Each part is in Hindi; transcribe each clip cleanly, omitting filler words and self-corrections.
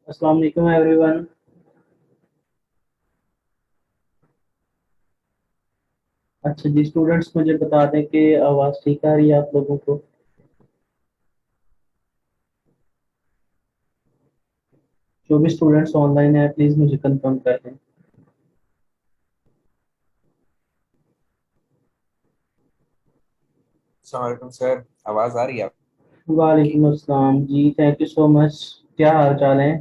अस्सलाम वालेकुम एवरीवन। अच्छा जी स्टूडेंट्स, मुझे बता दें कि आवाज़ ठीक आ रही है आप लोगों को। जो भी स्टूडेंट्स ऑनलाइन है प्लीज़ मुझे कंफर्म कर दें। अस्सलाम सर। आवाज़ आ रही है आपकी? वालेकुम अस्सलाम जी, थैंक यू सो मच। क्या हाल चाल है?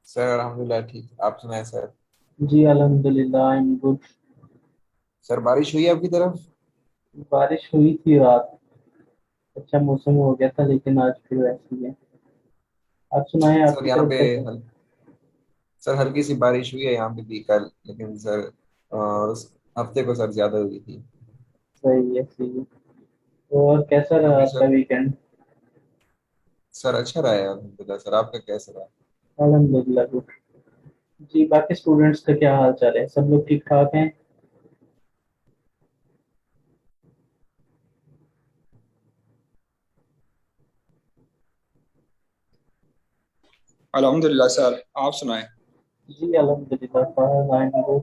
सर अल्हम्दुलिल्लाह ठीक। आप सुनाए सर। जी अल्हम्दुलिल्लाह, आई एम गुड। सर बारिश हुई है आपकी तरफ? बारिश हुई थी रात। अच्छा मौसम हो गया था लेकिन आज फिर वैसे ही है। आप सुनाएं, सर आपकी यहाँ तरफ पे कैसे? सर हल्की सी बारिश हुई है यहाँ पे भी कल, लेकिन सर उस हफ्ते को सर ज्यादा हुई थी। सही है, सही है। और कैसा रहा अभी आपका सर वीकेंड? सर अच्छा रहा है अल्हम्दुलिल्लाह। सर आपका कैसा रहा? अल्हम्दुलिल्लाह गुड। जी बाकी स्टूडेंट्स का क्या हाल चाल है, सब लोग ठीक ठाक हैं? अल्हम्दुलिल्लाह सर, आप सुनाएं। जी अल्हम्दुलिल्लाह, फाइन, आई एम गुड।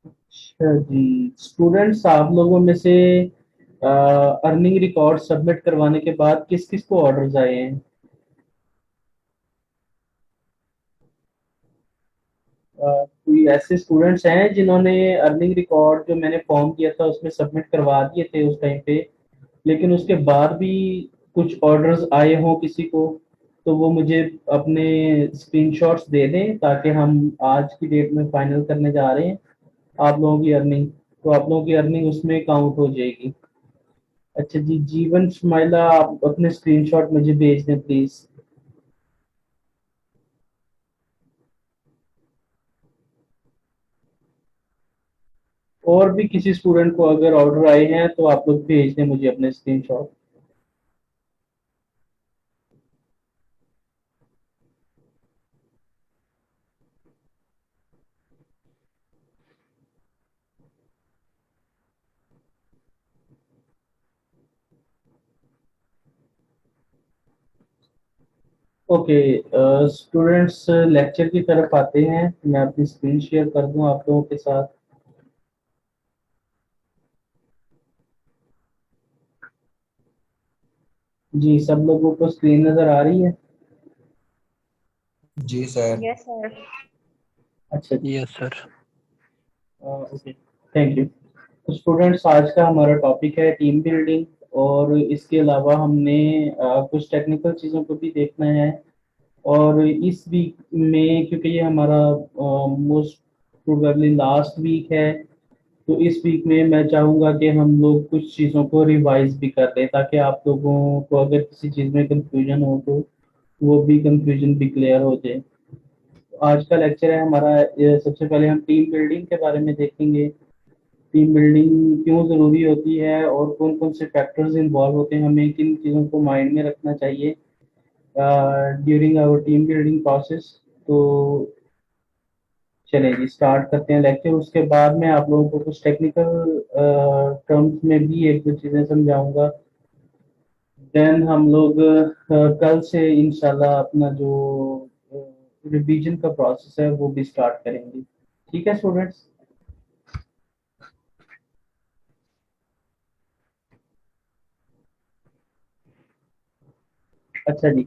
अच्छा जी, स्टूडेंट्स आप लोगों में से अर्निंग रिकॉर्ड सबमिट करवाने के बाद किस किस को ऑर्डर्स आए हैं? कोई ऐसे स्टूडेंट्स हैं जिन्होंने अर्निंग रिकॉर्ड जो मैंने फॉर्म किया था उसमें सबमिट करवा दिए थे उस टाइम पे, लेकिन उसके बाद भी कुछ ऑर्डर्स आए हों किसी को, तो वो मुझे अपने स्क्रीनशॉट्स दे दें ताकि हम आज की डेट में फाइनल करने जा रहे हैं आप लोगों की अर्निंग, तो आप लोगों की अर्निंग उसमें काउंट हो जाएगी। अच्छा जी, जीवन सुमाइला आप अपने स्क्रीनशॉट मुझे भेज दें प्लीज। और भी किसी स्टूडेंट को अगर ऑर्डर आए हैं तो आप लोग भेज दें मुझे अपने स्क्रीनशॉट। ओके स्टूडेंट्स, लेक्चर की तरफ आते हैं। मैं अपनी स्क्रीन शेयर कर दूं आप लोगों के साथ। जी सब लोगों को स्क्रीन नजर आ रही है? जी सर। Yes sir. अच्छा जी, yes sir. Okay, thank you. तो स्टूडेंट्स, आज का हमारा टॉपिक है टीम बिल्डिंग, और इसके अलावा हमने कुछ टेक्निकल चीज़ों को भी देखना है। और इस वीक में क्योंकि ये हमारा मोस्ट प्रोबेबली लास्ट वीक है, तो इस वीक में मैं चाहूँगा कि हम लोग कुछ चीज़ों को रिवाइज भी कर लें ताकि आप लोगों को अगर किसी चीज़ में कंफ्यूजन हो तो वो भी कंफ्यूजन भी क्लियर हो जाए। आज का लेक्चर है हमारा, सबसे पहले हम टीम बिल्डिंग के बारे में देखेंगे। टीम बिल्डिंग क्यों ज़रूरी होती है और कौन कौन से फैक्टर्स इन्वॉल्व होते हैं, हमें किन चीज़ों को माइंड में रखना चाहिए during our team building process. तो चलें जी, स्टार्ट करते हैं लेक्चर। उसके बाद मैं आप लोगों को कुछ टेक्निकल टर्म्स में भी एक दो चीज़ें समझाऊंगा। देन हम लोग कल से इंशाल्लाह अपना जो रिवीजन का प्रोसेस है वो भी स्टार्ट करेंगे। ठीक है स्टूडेंट्स? अच्छा जी,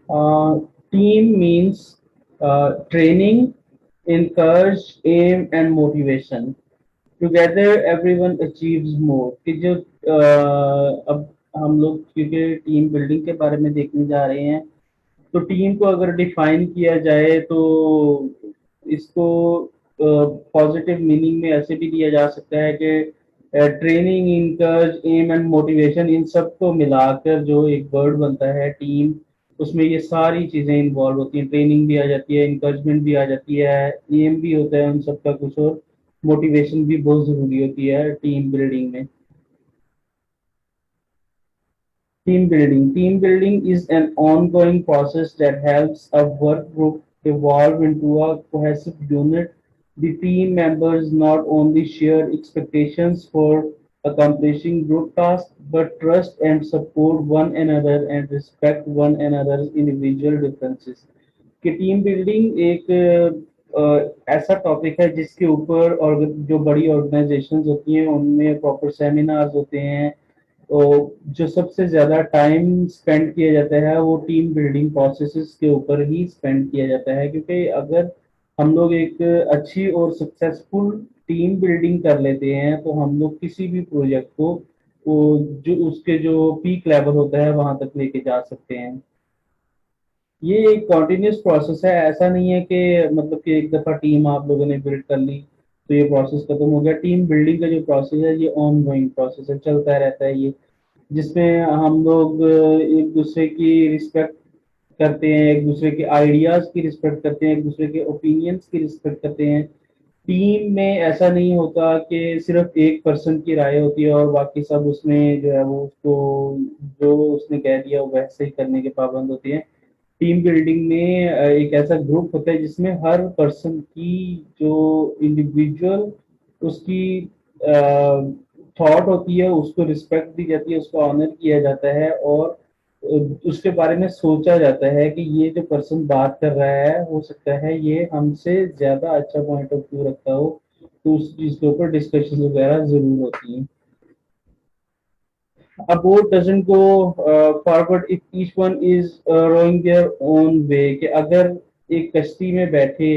team means training, encourage, aim and motivation, together everyone achieves more। कि जो अब हम लोग क्योंकि टीम बिल्डिंग के बारे में देखने जा रहे हैं, तो टीम को अगर डिफाइन किया जाए तो इसको पॉजिटिव मीनिंग में ऐसे भी दिया जा सकता है कि training, encourage, aim and motivation, इन सब को मिलाकर जो एक वर्ड बनता है टीम, उसमें ये सारी चीजें इन्वॉल्व होती हैं। ट्रेनिंग भी आ जाती है, इंकरेजमेंट भी आ जाती है, एम भी होता है उन सबका कुछ, और मोटिवेशन भी बहुत जरूरी होती है टीम बिल्डिंग में। Team building is an ongoing process that helps a work group evolve into a cohesive unit The team members not only share expectations for accomplishing group tasks but trust and support one another and respect one another's individual differences. कि टीम बिल्डिंग एक ऐसा टॉपिक है जिसके ऊपर और जो बड़ी ऑर्गेनाइजेशंस होती हैं उनमें प्रॉपर सेमिनार्स होते हैं। तो जो सबसे ज्यादा टाइम स्पेंड किया जाता है वो टीम बिल्डिंग प्रोसेसेस के ऊपर ही स्पेंड किया जाता है, क्योंकि अगर हम लोग एक अच्छी और सक्सेसफुल टीम बिल्डिंग कर लेते हैं तो हम लोग किसी भी प्रोजेक्ट को वो जो उसके जो पीक लेवल होता है वहां तक लेके जा सकते हैं। ये एक कॉन्टिन्यूस प्रोसेस है, ऐसा नहीं है कि मतलब कि एक दफा टीम आप लोगों ने बिल्ड कर ली तो ये प्रोसेस खत्म हो गया। टीम बिल्डिंग का जो प्रोसेस है ये ऑन गोइंग प्रोसेस है, चलता रहता है ये, जिसमें हम लोग एक दूसरे की रिस्पेक्ट करते हैं, एक दूसरे के आइडियाज की रिस्पेक्ट करते हैं, एक दूसरे के ओपिनियंस की रिस्पेक्ट करते हैं। टीम में ऐसा नहीं होता कि सिर्फ एक पर्सन की राय होती है और बाकी सब उसमें जो है वो उसको जो उसने कह दिया वो वैसे ही करने के पाबंद होती है। टीम बिल्डिंग में एक ऐसा ग्रुप होता है जिसमें हर पर्सन की जो इंडिविजुअल उसकी थॉट होती है उसको रिस्पेक्ट दी जाती है, उसको ऑनर किया जाता है और उसके बारे में सोचा जाता है कि ये जो पर्सन बात कर रहा है हो सकता है ये हमसे ज्यादा अच्छा पॉइंट ऑफ व्यू रखता हो, तो उस चीज के ऊपर डिस्कशन वगैरह जरूर होती है। A boat doesn't go forward if each one is rowing their own way। कि अगर एक कश्ती में बैठे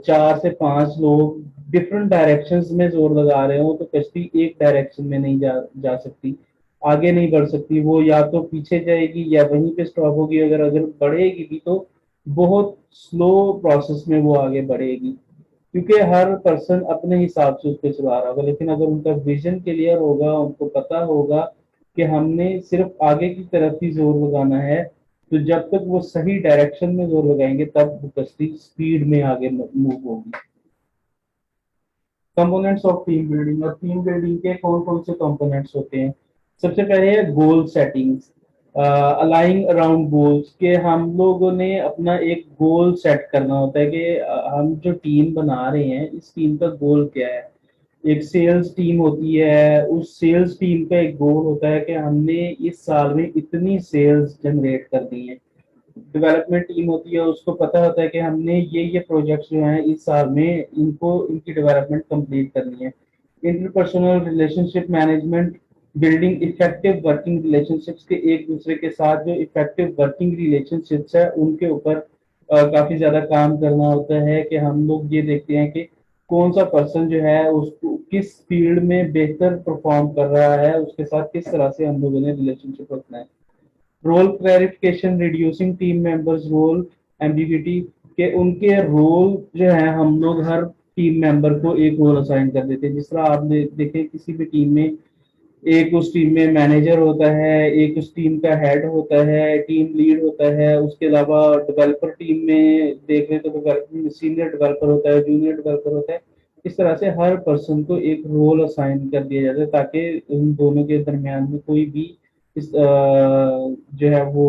4 से 5 लोग डिफरेंट डायरेक्शंस में जोर लगा रहे हो तो कश्ती एक डायरेक्शन में नहीं जा सकती, आगे नहीं बढ़ सकती। वो या तो पीछे जाएगी या वहीं पे स्टॉप होगी, अगर अगर बढ़ेगी भी तो बहुत स्लो प्रोसेस में वो आगे बढ़ेगी, क्योंकि हर पर्सन अपने हिसाब से उसको चला रहा होगा। लेकिन अगर उनका विजन क्लियर होगा, उनको पता होगा कि हमने सिर्फ आगे की तरफ ही जोर लगाना है, तो जब तक वो सही डायरेक्शन में जोर लगाएंगे तब वो कश्ती स्पीड में आगे मूव होगी। कंपोनेंट्स ऑफ टीम बिल्डिंग, और टीम बिल्डिंग के कौन कौन से कंपोनेंट्स होते हैं। सबसे पहले है गोल सेटिंग्स, अलाइंग अराउंड गोल्स, के हम लोगों ने अपना एक गोल सेट करना होता है कि हम जो टीम बना रहे हैं इस टीम का गोल क्या है। एक सेल्स टीम होती है, उस सेल्स टीम का एक गोल होता है कि हमने इस साल में इतनी सेल्स जनरेट कर दी है। डेवलपमेंट टीम होती है, उसको पता होता है कि हमने ये प्रोजेक्ट्स जो हैं इस साल में इनको इनकी डेवलपमेंट कंप्लीट करनी है। Interpersonal relationship management, building effective working relationships, के एक दूसरे के साथ जो इफेक्टिव वर्किंग रिलेशनशिप्स है उनके ऊपर काफी ज्यादा काम करना होता है। कि हम लोग ये देखते हैं कि कौन सा पर्सन जो है उसको किस फील्ड में बेहतर परफॉर्म कर रहा है, उसके साथ किस तरह से हम लोगों ने रिलेशनशिप रखना है। Role clarification, reducing team members role ambiguity, के उनके रोल जो है हम लोग हर टीम मेंबर को एक रोल असाइन कर देते हैं। जिस तरह आप देखें किसी भी टीम में एक उस टीम में मैनेजर होता है, एक उस टीम का हेड होता है, टीम लीड होता है, उसके अलावा डेवलपर टीम में देख रहे तो डेवलपर में सीनियर डेवलपर होता है, जूनियर डेवलपर होता है। इस तरह से हर पर्सन को एक रोल असाइन कर दिया जाता है ताकि उन दोनों के दरमियान में कोई भी इस जो है वो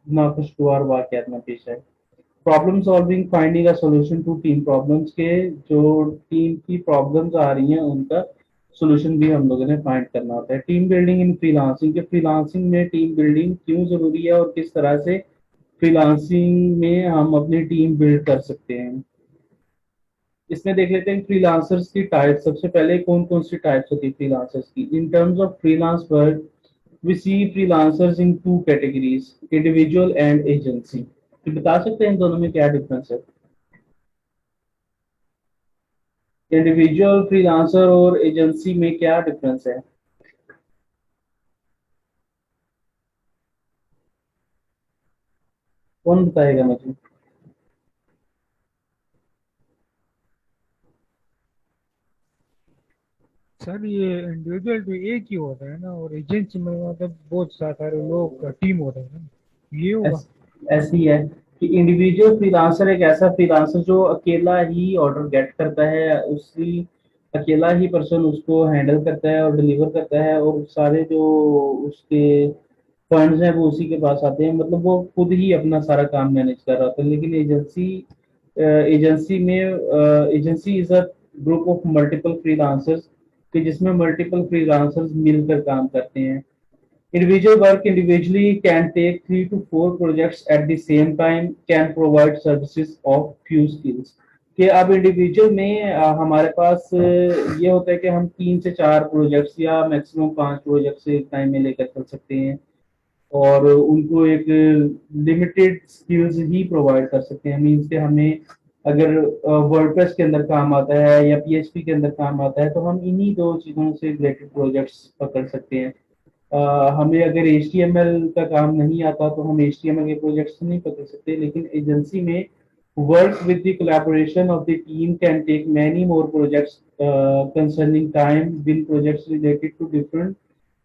नाखुशगवार वाकयात ना पेश आए। Problem solving, finding a solution to team problems, के जो टीम की प्रॉब्लम्स आ रही हैं उनका सॉल्यूशन भी हम लोगों ने फाइंड करना होता है। टीम बिल्डिंग इन फ्रीलांसिंग, के फ्रीलांसिंग में टीम बिल्डिंग क्यों जरूरी है और किस तरह से फ्रीलांसिंग में हम अपनी टीम बिल्ड कर सकते हैं। इसमें देख लेते हैं फ्रीलांसर्स की टाइप्स। सबसे पहले कौन कौन सी टाइप्स होती है फ्रीलांसर्स की। In terms of freelance work we see freelancers in 2 categories, individual and agency. तो बता सकते हैं इन दोनों में क्या डिफरेंस है। इंडिविजुअल फ्रीलांसर और एजेंसी में क्या डिफरेंस है। कौन बताएगा मुझे। सर ये इंडिविजुअल तो एक ही होता है ना, और एजेंसी में मतलब बहुत सारे लोग का टीम होता है ना, ये होगा। ऐसी है कि इंडिविजुअल फ्रीलांसर एक ऐसा फ्रीलांसर जो अकेला ही ऑर्डर गेट करता है, उसी अकेला ही पर्सन उसको हैंडल करता है और डिलीवर करता है, और सारे जो उसके फंड्स हैं वो उसी के पास आते हैं, मतलब वो खुद ही अपना सारा काम मैनेज कर रहा होता है। लेकिन agency agency is a group of multiple freelancers कि जिसमें मल्टीपल फ्रीलांसर्स मिलकर काम करते हैं. Individual work individually can take 3 to 4 projects at the same time, can provide services of few skills. कि अब इंडिविजुअल में हमारे पास ये होता है कि हम 3 से 4 प्रोजेक्ट्स या मैक्सिमम 5 प्रोजेक्ट्स एक टाइम में लेकर चल सकते हैं और उनको एक लिमिटेड स्किल्स ही प्रोवाइड कर सकते हैं. मीन्स कि हमें अगर वर्डप्रेस के अंदर काम आता है या पीएचपी के अंदर काम आता है तो हम इन्हीं 2 चीज़ों से रिलेटेड प्रोजेक्ट्स पकड़ सकते हैं. हमें अगर HTML का काम नहीं आता तो हम HTML के प्रोजेक्ट्स नहीं पकड़ सकते. लेकिन एजेंसी में work with the collaboration of the team can take many more projects concerning time will projects related to different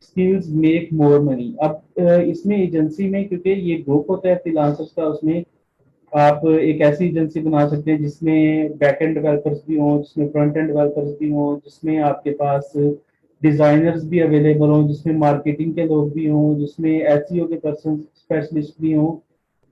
skills make more money. अब इसमें एजेंसी में क्योंकि ये ग्रुप होता है फ्रीलांसर्स का, उसमें आप एक ऐसी एजेंसी बना सकते हैं जिसमें बैक एंड डेवलपर्स भी हों, जिसमें फ्रंट एंड डेवलपर्स भी हों, जिसमें आपके पास डिजाइनर्स भी अवेलेबल हों, जिसमें मार्केटिंग के लोग भी हों, जिसमें एसईओ के पर्सन स्पेशलिस्ट भी हों.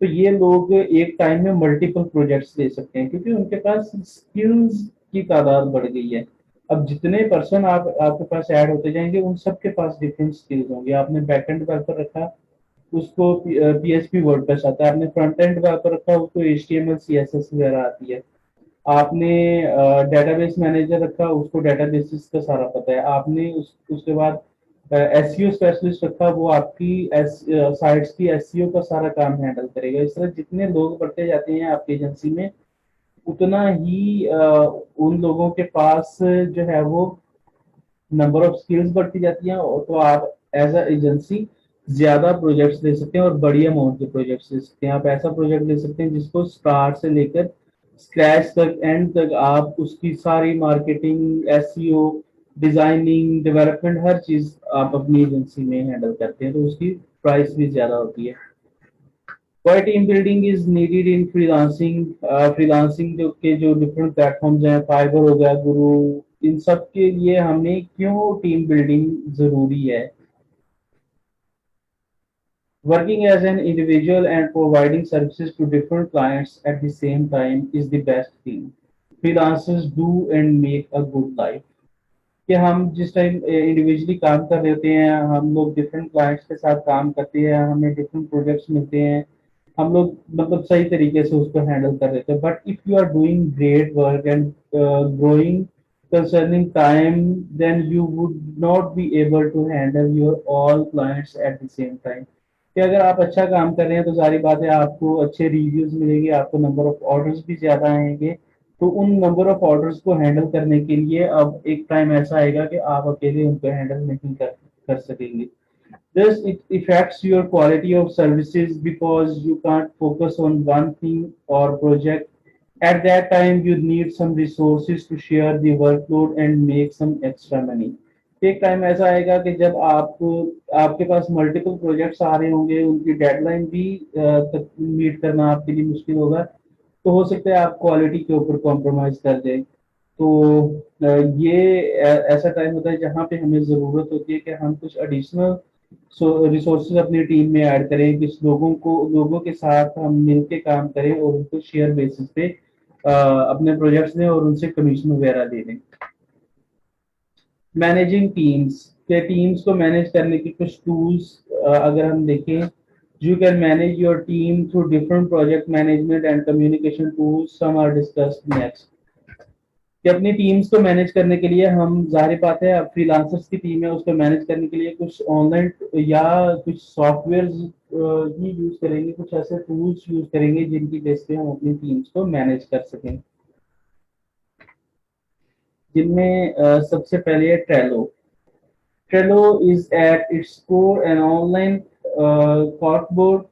तो ये लोग एक टाइम में मल्टीपल प्रोजेक्ट्स ले सकते हैं क्योंकि उनके पास स्किल्स की तादाद बढ़ गई है. अब जितने पर्सन आपके पास ऐड होते जाएंगे उन सबके पास डिफरेंट स्किल्स होंगे. आपने बैक एंड डेवलपर रखा, उसको पीएचपी वर्डप्रेस आता है. आपने फ्रंट एंड डेवलपर रखा, उसको एचटीएमएल सीएसएस वगैरह आती है. आपने डेटाबेस मैनेजर रखा, उसको डेटाबेसेस का सारा पता है. आपने उसके बाद एसईओ स्पेशलिस्ट रखा, वो आपकी साइट्स की एसईओ का सारा काम हैंडल करेगा. इस तरह जितने लोग बढ़ते जाते हैं आपकी एजेंसी में उतना ही उन लोगों के पास जो है वो नंबर ऑफ स्किल्स बढ़ती जाती हैं. और तो आप एज अ एजेंसी ज्यादा प्रोजेक्ट्स ले सकते हैं और बड़ी अमाउंट के प्रोजेक्ट्स ले सकते हैं. आप ऐसा प्रोजेक्ट ले सकते हैं जिसको स्टार्ट से लेकर स्क्रैच तक एंड तक आप उसकी सारी मार्केटिंग, एसईओ, डिजाइनिंग, डेवलपमेंट हर चीज आप अपनी एजेंसी में हैंडल करते हैं तो उसकी प्राइस भी ज्यादा होती है. Why team building is needed in freelancing? Freelancing जो डिफरेंट प्लेटफॉर्म्स हैं, फाइवर हो गया, गुरु, इन सब के लिए हमें क्यों टीम बिल्डिंग जरूरी है? Working as an individual and providing services to different clients at the same time is the best thing. Freelancers do and make a good life. कि हम जिस टाइम इंडिविजुअली काम कर रहे होते हैं, हम लोग डिफरेंट क्लाइंट्स के साथ काम करते हैं, हमें डिफरेंट प्रोजेक्ट्स मिलते हैं, हम लोग मतलब सही तरीके से उसको हैंडल कर रहे थे. But if you are doing great work and growing concerning time, then you would not be able to handle your all clients at the same time. कि अगर आप अच्छा काम कर रहे हैं तो सारी बात है आपको अच्छे रिव्यूज मिलेंगे, आपको नंबर ऑफ ऑर्डर्स भी ज्यादा आएंगे. तो उन नंबर ऑफ ऑर्डर्स को हैंडल करने के लिए अब एक टाइम ऐसा आएगा कि आप अकेले उनको हैंडल नहीं कर सकेंगे. Thus, it affects your quality of services because you can't focus on one thing or project. At that time, you need some resources to share the workload and make some extra money. एक टाइम ऐसा आएगा कि जब आपके पास मल्टीपल प्रोजेक्ट्स आ रहे होंगे, उनकी डेडलाइन भी तक मीट करना आपके लिए मुश्किल होगा. तो हो सकता है आप क्वालिटी के ऊपर कॉम्प्रोमाइज कर दें. तो ये ऐसा टाइम होता है जहाँ पे हमें ज़रूरत होती है कि हम कुछ एडिशनल रिसोर्सेज अपनी टीम में ऐड करें, कुछ लोगों के साथ हम मिलके काम करें और उनको शेयर बेसिस पे अपने प्रोजेक्ट्स दें और उनसे कमीशन वगैरह दे दें. मैनेजिंग टीम्स के टीम्स को मैनेज करने की कुछ टूल्स अगर हम देखें, you can manage your team through different project management and communication tools. Some are discussed next. कि अपनी टीम्स को मैनेज करने के लिए हम जाहिर बात है अब फ्रीलांसर्स की टीम है उसको मैनेज करने के लिए कुछ ऑनलाइन या कुछ सॉफ्टवेयर ही यूज करेंगे, कुछ ऐसे टूल्स यूज करेंगे जिनकी बेस पे हम अपनी टीम्स को मैनेज कर सकें. जिनमें सबसे पहले है Trello. Trello is at its core an online corkboard.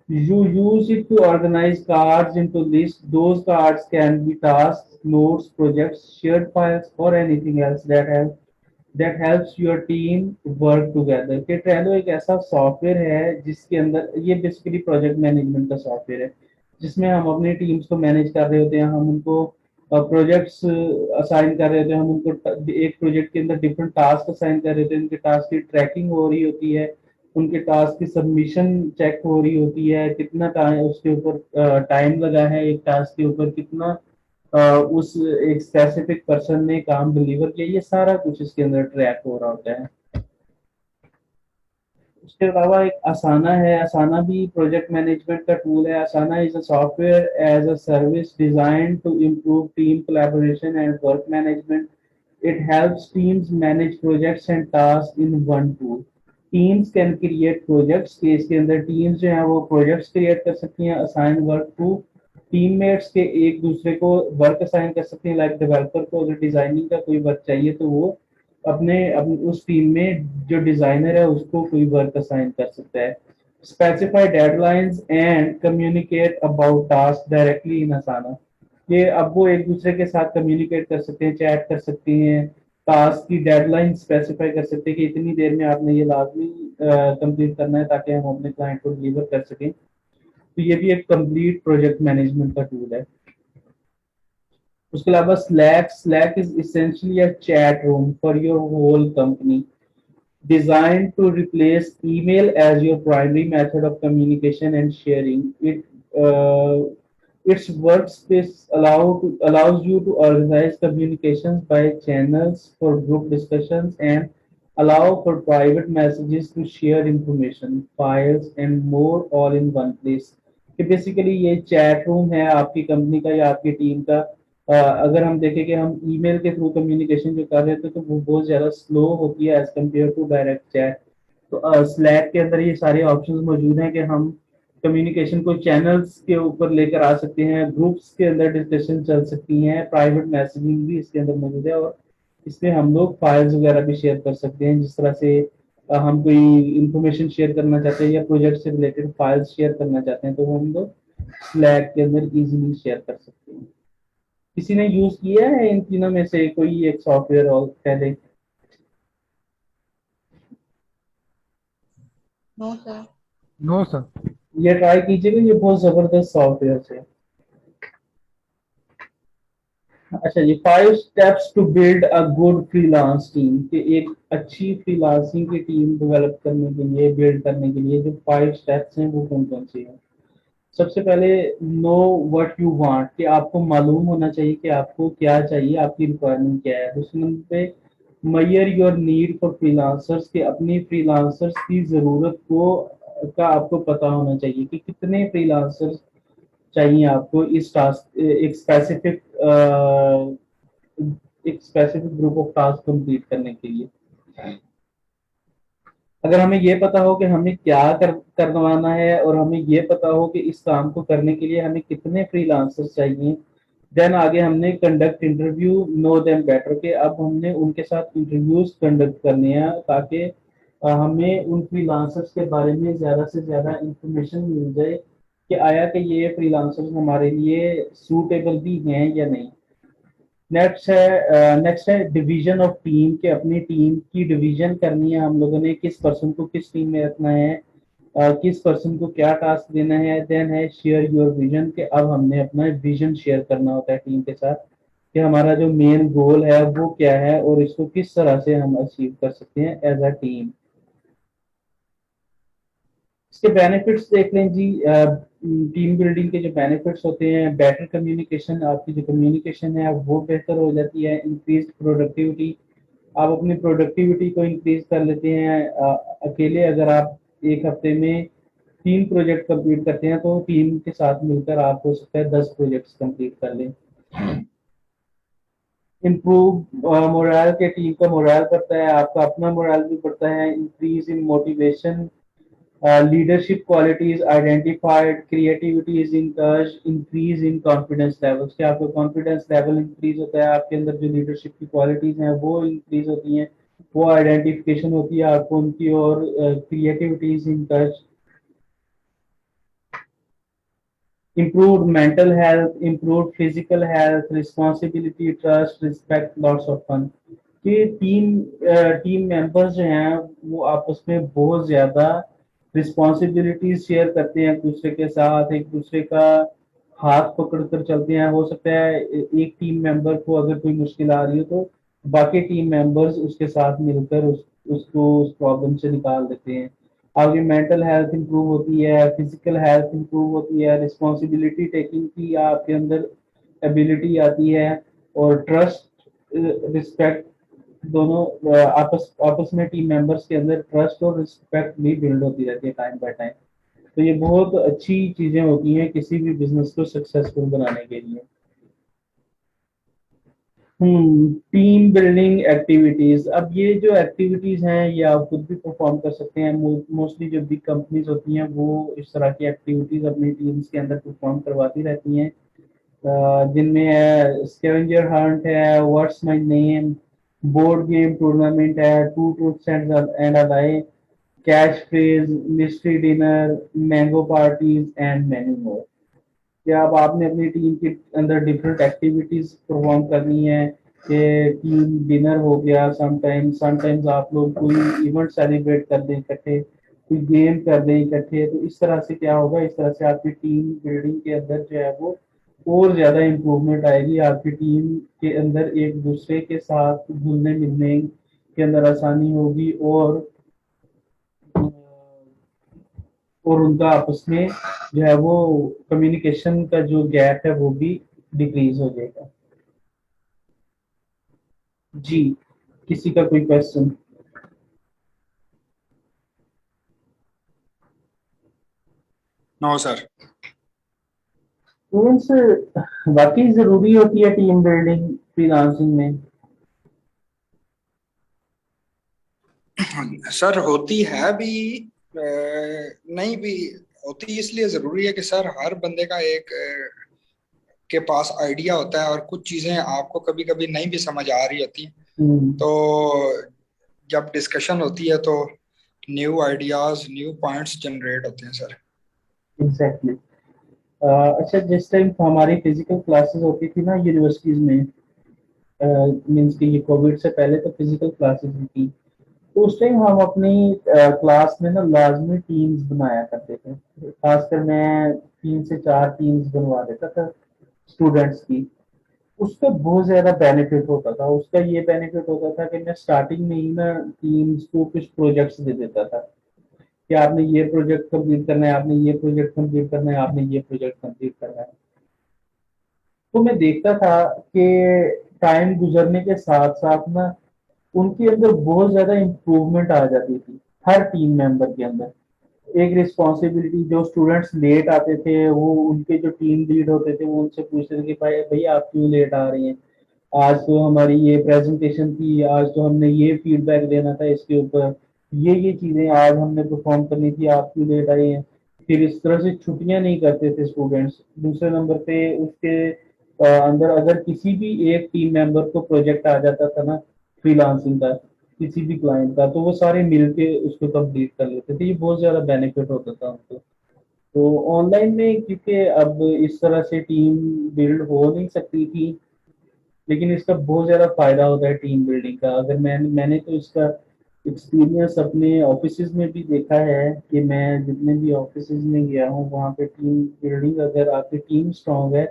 You use it to organize cards into lists. Those cards can be tasks, notes, projects, shared files, or anything else that helps your team work together. कि Trello एक ऐसा सॉफ्टवेयर है जिसके अंदर ये बेसिकली प्रोजेक्ट मैनेजमेंट का सॉफ्टवेयर है जिसमें हम अपनी टीम्स को मैनेज कर रहे होते हैं, हम उनको प्रोजेक्ट्स असाइन कर रहे होते हैं, हम उनको एक प्रोजेक्ट के अंदर डिफरेंट टास्क असाइन कर रहे होते हैं, उनके टास्क की ट्रैकिंग हो रही होती है, उनके टास्क की सबमिशन चेक हो रही होती है, कितना टाइम उसके ऊपर टाइम लगा है, एक टास्क के ऊपर कितना उस एक स्पेसिफिक पर्सन ने काम डिलीवर किया, ये सारा कुछ इसके अंदर ट्रैक हो रहा होता है। उसके अलावा एक असाना है, असाना भी प्रोजेक्ट मैनेजमेंट का टूल है। Asana is a software as a service design to improve team collaboration and work management. It helps teams manage projects and tasks in one tool. Teams can create projects के इसके अंदर teams जो है वो projects create कर सकती हैं, assign work to teammates के एक दूसरे को work assign कर सकते हैं। like developer को अगर डिजाइनिंग का कोई वर्क चाहिए तो वो अपने उस टीम में जो डिजाइनर है उसको कोई वर्क असाइन कर सकता है। Specify deadlines and communicate about task directly in Asana. ये अब वो एक दूसरे के साथ कम्युनिकेट कर सकते हैं, चैट कर सकते हैं, टास्क की डेडलाइन स्पेसिफाई कर सकते हैं कि इतनी देर में आपने ये लाजमी कंप्लीट करना है ताकि हम अपने क्लाइंट को डिलीवर कर सकें। तो ये भी एक कंप्लीट प्रोजेक्ट मैनेजमेंट का टूल है। उसके अलावा Slack is essentially a chat room for your whole company, designed to replace email as your primary method of communication and sharing. Its workspace allows you to organize communications by channels for group discussions and allow for private messages to share information, files, and more all in one place. कि बेसिकली ये चैट रूम है आपकी कंपनी का या आपकी टीम का। अगर हम देखें कि हम ईमेल के थ्रू कम्युनिकेशन जो कर रहे थे तो वो बहुत ज़्यादा स्लो होती है as compare to direct chat. तो स्लैक के अंदर ये सारे ऑप्शंस मौजूद हैं कि हम कम्युनिकेशन को चैनल्स के ऊपर लेकर आ सकते हैं, ग्रुप्स के अंदर डिस्कशन चल सकती हैं, प्राइवेट मैसेजिंग भी इसके अंदर मौजूद है और इसमें हम लोग फाइल्स वगैरह भी शेयर कर सकते हैं। जिस तरह से हम कोई इंफॉर्मेशन शेयर करना चाहते हैं या प्रोजेक्ट से रिलेटेड फाइल्स शेयर करना चाहते हैं तो वो हम लोग स्लैक के अंदर इजीली शेयर कर सकते हैं। किसी ने यूज किया है इन तीनों में से कोई एक सॉफ्टवेयर और पहले? No sir. No sir. ये ट्राई कीजिएगा, ये बहुत जबरदस्त सॉफ्टवेयर है। अच्छा जी, 5 steps to build a good freelance team, कि एक अच्छी फ्रीलांसिंग की टीम डेवलप करने के लिए, बिल्ड करने के लिए जो 5 स्टेप्स हैं वो कौन कौन से हैं? सबसे पहले नो व्हाट यू वांट, कि आपको मालूम होना चाहिए कि आपको क्या चाहिए, आपकी रिक्वायरमेंट क्या है। दूसरे नंबर पे major your need for freelancers, के अपनी फ्रीलांसर्स की ज़रूरत को का आपको पता होना चाहिए कि कितने फ्रीलांसर्स चाहिए आपको इस टास्क एक specific group of task complete करने के लिए। अगर हमें ये पता हो कि हमें क्या करवाना है और हमें ये पता हो कि इस काम को करने के लिए हमें कितने फ्रीलांसर्स चाहिए, देन आगे हमने conduct interview know them better, के अब हमने उनके साथ इंटरव्यूज कंडक्ट करने हैं ताकि हमें उन फ्रीलांसर्स के बारे में ज़्यादा से ज़्यादा इंफॉर्मेशन मिल जाए कि आया कि ये फ्रीलांसर्स हमारे लिए सूटेबल भी हैं या नहीं। नेक्स्ट है डिवीजन ऑफ टीम, के अपनी टीम की डिवीजन करनी है हम लोगों ने, किस पर्सन को किस टीम में रखना है, किस पर्सन को क्या टास्क देना है। देन है शेयर योर विजन, के अब हमने अपना विजन शेयर करना होता है टीम के साथ कि हमारा जो मेन गोल है वो क्या है और इसको किस तरह से हम अचीव कर सकते हैं एज अ टीम। इसके बेनिफिट्स देख लें जी। टीम बिल्डिंग के जो बेनिफिट्स होते हैं, बेटर कम्युनिकेशन, आपकी जो कम्युनिकेशन है वो बेहतर हो जाती है। इंक्रीज प्रोडक्टिविटी, आप अपनी प्रोडक्टिविटी को इंक्रीज कर लेते हैं। अकेले अगर आप एक हफ्ते में 3 प्रोजेक्ट कंप्लीट करते हैं तो टीम के साथ मिलकर आप हो सकता है 10 प्रोजेक्ट्स कंप्लीट कर लें। इम्प्रूव मोरल, के टीम का मोरल बढ़ता है, आपका अपना मोरल भी बढ़ता है। Increase in motivation, leadership qualities identified, creativity is encouraged, increase in confidence levels, कि आपका कॉन्फिडेंस लेवल इंक्रीज होता है, आपके अंदर जो लीडरशिप की क्वालिटीज हैं वो इंक्रीज होती हैं, वो आइडेंटिफिकेशन होती है आपको उनकी, और creativity is encourage. improved mental health, improved physical health, responsibility, trust, respect, lots of fun, कि टीम मेंबर्स जो हैं वो आपस में बहुत ज्यादा रिस्पॉन्सिबिलिटीज शेयर करते हैं एक दूसरे के साथ, एक दूसरे का हाथ पकड़ कर चलते हैं। हो सकता है एक टीम मेंबर को अगर कोई मुश्किल आ रही हो तो बाकी टीम मेंबर्स उसके साथ मिलकर उसको उस प्रॉब्लम से निकाल देते हैं। आपकी मेंटल हेल्थ इंप्रूव होती है, फिजिकल हेल्थ इंप्रूव होती है, रिस्पॉन्सिबिलिटी टेकिंग की आपके अंदर एबिलिटी आती है, और ट्रस्ट, रिस्पेक्ट, दोनों आपस आपस में टीम मेंबर्स के अंदर ट्रस्ट और रिस्पेक्ट भी बिल्ड होती रहती है टाइम बाय टाइम। तो ये बहुत अच्छी चीजें होती हैं किसी भी बिजनेस को सक्सेसफुल बनाने के लिए। टीम बिल्डिंग एक्टिविटीज, अब ये जो एक्टिविटीज हैं ये आप खुद भी परफॉर्म कर सकते हैं। मोस्टली जो बिग कंपनीज होती हैं वो इस तरह की एक्टिविटीज अपनी टीम्स के अंदर परफॉर्म करवाती रहती हैं, जिनमें है स्कैवेंजर हंट है, what's my name, board game tournament है, two truths and a lie, catch phrase, mystery dinner, mango parties and many more. या अब आपने अपनी टीम के अंदर डिफरेंट एक्टिविटीज परफॉर्म करनी है, कि टीम डिनर हो गया, समटाइम्स आप लोग कोई इवेंट सेलिब्रेट कर दें इकट्ठे, कोई गेम कर दें इकट्ठे। तो इस तरह से क्या होगा, इस तरह से आपकी टीम बिल्डिंग के अंदर जो है वो और ज्यादा इम्प्रूवमेंट आएगी, आपकी टीम के अंदर एक दूसरे के साथ घुलने मिलने के अंदर आसानी होगी, और उनका आपस में जो है वो कम्युनिकेशन का जो गैप है वो भी डिक्रीज हो जाएगा। जी, किसी का कोई क्वेश्चन? No sir. स्टूडेंट्स, वाकई जरूरी होती है टीम बिल्डिंग फ्रीलांसिंग में? सर होती है भी, नहीं भी होती, इसलिए जरूरी है कि सर हर बंदे का एक के पास आइडिया होता है, और कुछ चीजें आपको कभी कभी नहीं भी समझ आ रही होती। तो जब डिस्कशन होती है तो new ideas, new points generate होते हैं सर। एग्जैक्टली। अच्छा, जिस टाइम हमारी फिजिकल क्लासेस होती थी ना यूनिवर्सिटीज में, मीन्स कि ये कोविड से पहले तो फिजिकल क्लासेस भी थी, तो उस टाइम हम अपनी क्लास में ना लाजमी टीम्स बनाया करते थे। खासकर मैं 3 से 4 टीम्स बनवा देता था स्टूडेंट्स की। उसका बहुत ज्यादा बेनिफिट होता था। उसका ये बेनिफिट होता था कि मैं स्टार्टिंग में ही ना टीम्स को कुछ प्रोजेक्ट्स दे देता था, कि आपने ये प्रोजेक्ट कंप्लीट करना है, आपने ये प्रोजेक्ट कंप्लीट करना है, आपने ये प्रोजेक्ट कंप्लीट करना है। तो मैं देखता था कि टाइम गुजरने के साथ साथ ना उनके अंदर बहुत ज्यादा इम्प्रूवमेंट आ जाती थी, हर टीम मेंबर के अंदर। एक रिस्पॉन्सिबिलिटी, जो स्टूडेंट्स लेट आते थे वो उनके जो टीम लीड होते थे वो उनसे पूछते थे कि भाई भैया आप क्यों लेट आ रही हैं, आज तो हमारी ये प्रेजेंटेशन थी, आज तो हमने ये फीडबैक देना था इसके ऊपर, ये चीजें आज हमने परफॉर्म करनी थी, आप क्यों लेट आए हैं। फिर इस तरह से छुट्टियां नहीं करते थे स्टूडेंट्स। दूसरे नंबर पे उसके अंदर अगर किसी भी एक टीम मेंबर को प्रोजेक्ट आ जाता था ना फ्रीलांसिंग का, किसी भी क्लाइंट का, तो वो सारे मिलके उसको कंप्लीट कर लेते थे। ये बहुत ज्यादा बेनिफिट होता था उनको। तो ऑनलाइन में क्योंकि अब इस तरह से टीम बिल्ड हो नहीं सकती थी, लेकिन इसका बहुत ज्यादा फायदा होता है टीम बिल्डिंग का। अगर मैंने तो इसका एक्सपीरियंस अपने ऑफिसेज में भी देखा है, कि मैं जितने भी ऑफिसेज में गया हूँ वहाँ पे टीम बिल्डिंग, अगर आपकी टीम स्ट्रांग है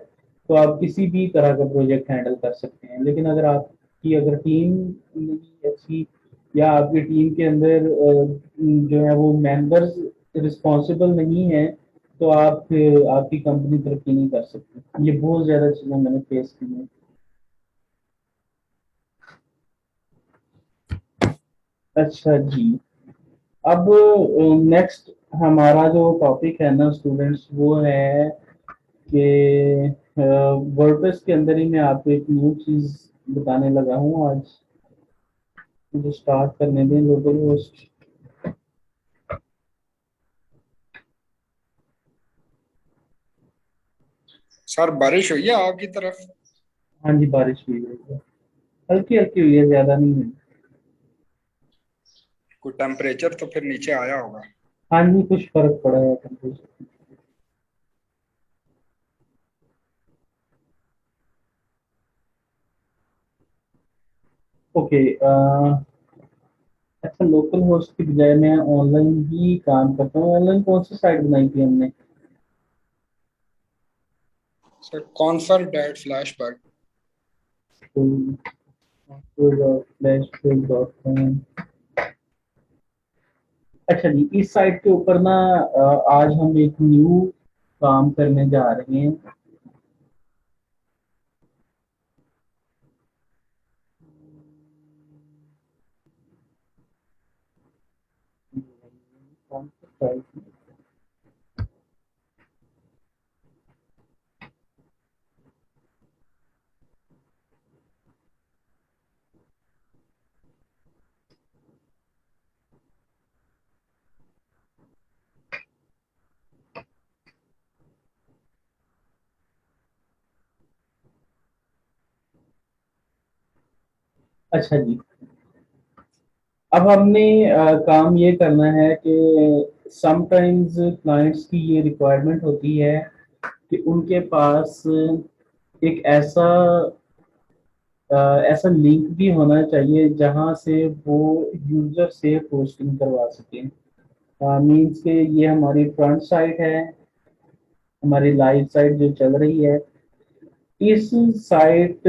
तो आप किसी भी तरह का प्रोजेक्ट हैंडल कर सकते हैं। लेकिन अगर टीम नहीं अच्छी, या आपकी टीम के अंदर जो है वो मेंबर्स रिस्पॉन्सिबल नहीं है, तो आपकी कंपनी तरक्की नहीं कर सकती। ये बहुत ज्यादा चीजें मैंने फेस की हैं। अच्छा जी। अब नेक्स्ट हमारा जो टॉपिक है ना स्टूडेंट्स, वो है कि वर्डप्रेस के अंदर ही मैं आपको एक न्यू चीज बताने लगा हूँ आज। मुझे स्टार्ट करने दें लोकल होस्ट। सर बारिश हुई है आपकी तरफ? हाँ जी, बारिश हुई है, हल्की हल्की हुई है, ज्यादा नहीं हुई। कोई टेम्परेचर तो फिर नीचे आया होगा। हाँ जी, कुछ फर्क पड़ा है टेम्परेचर। ओके। अच्छा, लोकल होस्ट की बजाय मैं ऑनलाइन ही काम करता हूँ। ऑनलाइन कौन सी साइट बनाई थी हमने? सर कॉन्सर डैट flash back. Flash dot com. अच्छा जी, इस साइट के ऊपर ना आज हम एक न्यू काम करने जा रहे हैं। कौन सा site? अच्छा जी, अब हमने काम ये करना है कि समटाइम्स क्लाइंट्स की ये रिक्वायरमेंट होती है कि उनके पास एक ऐसा लिंक भी होना चाहिए जहां से वो यूजर से पोस्टिंग करवा सके। मीन्स के ये हमारी फ्रंट साइट है, हमारी लाइव साइट जो चल रही है। इस साइट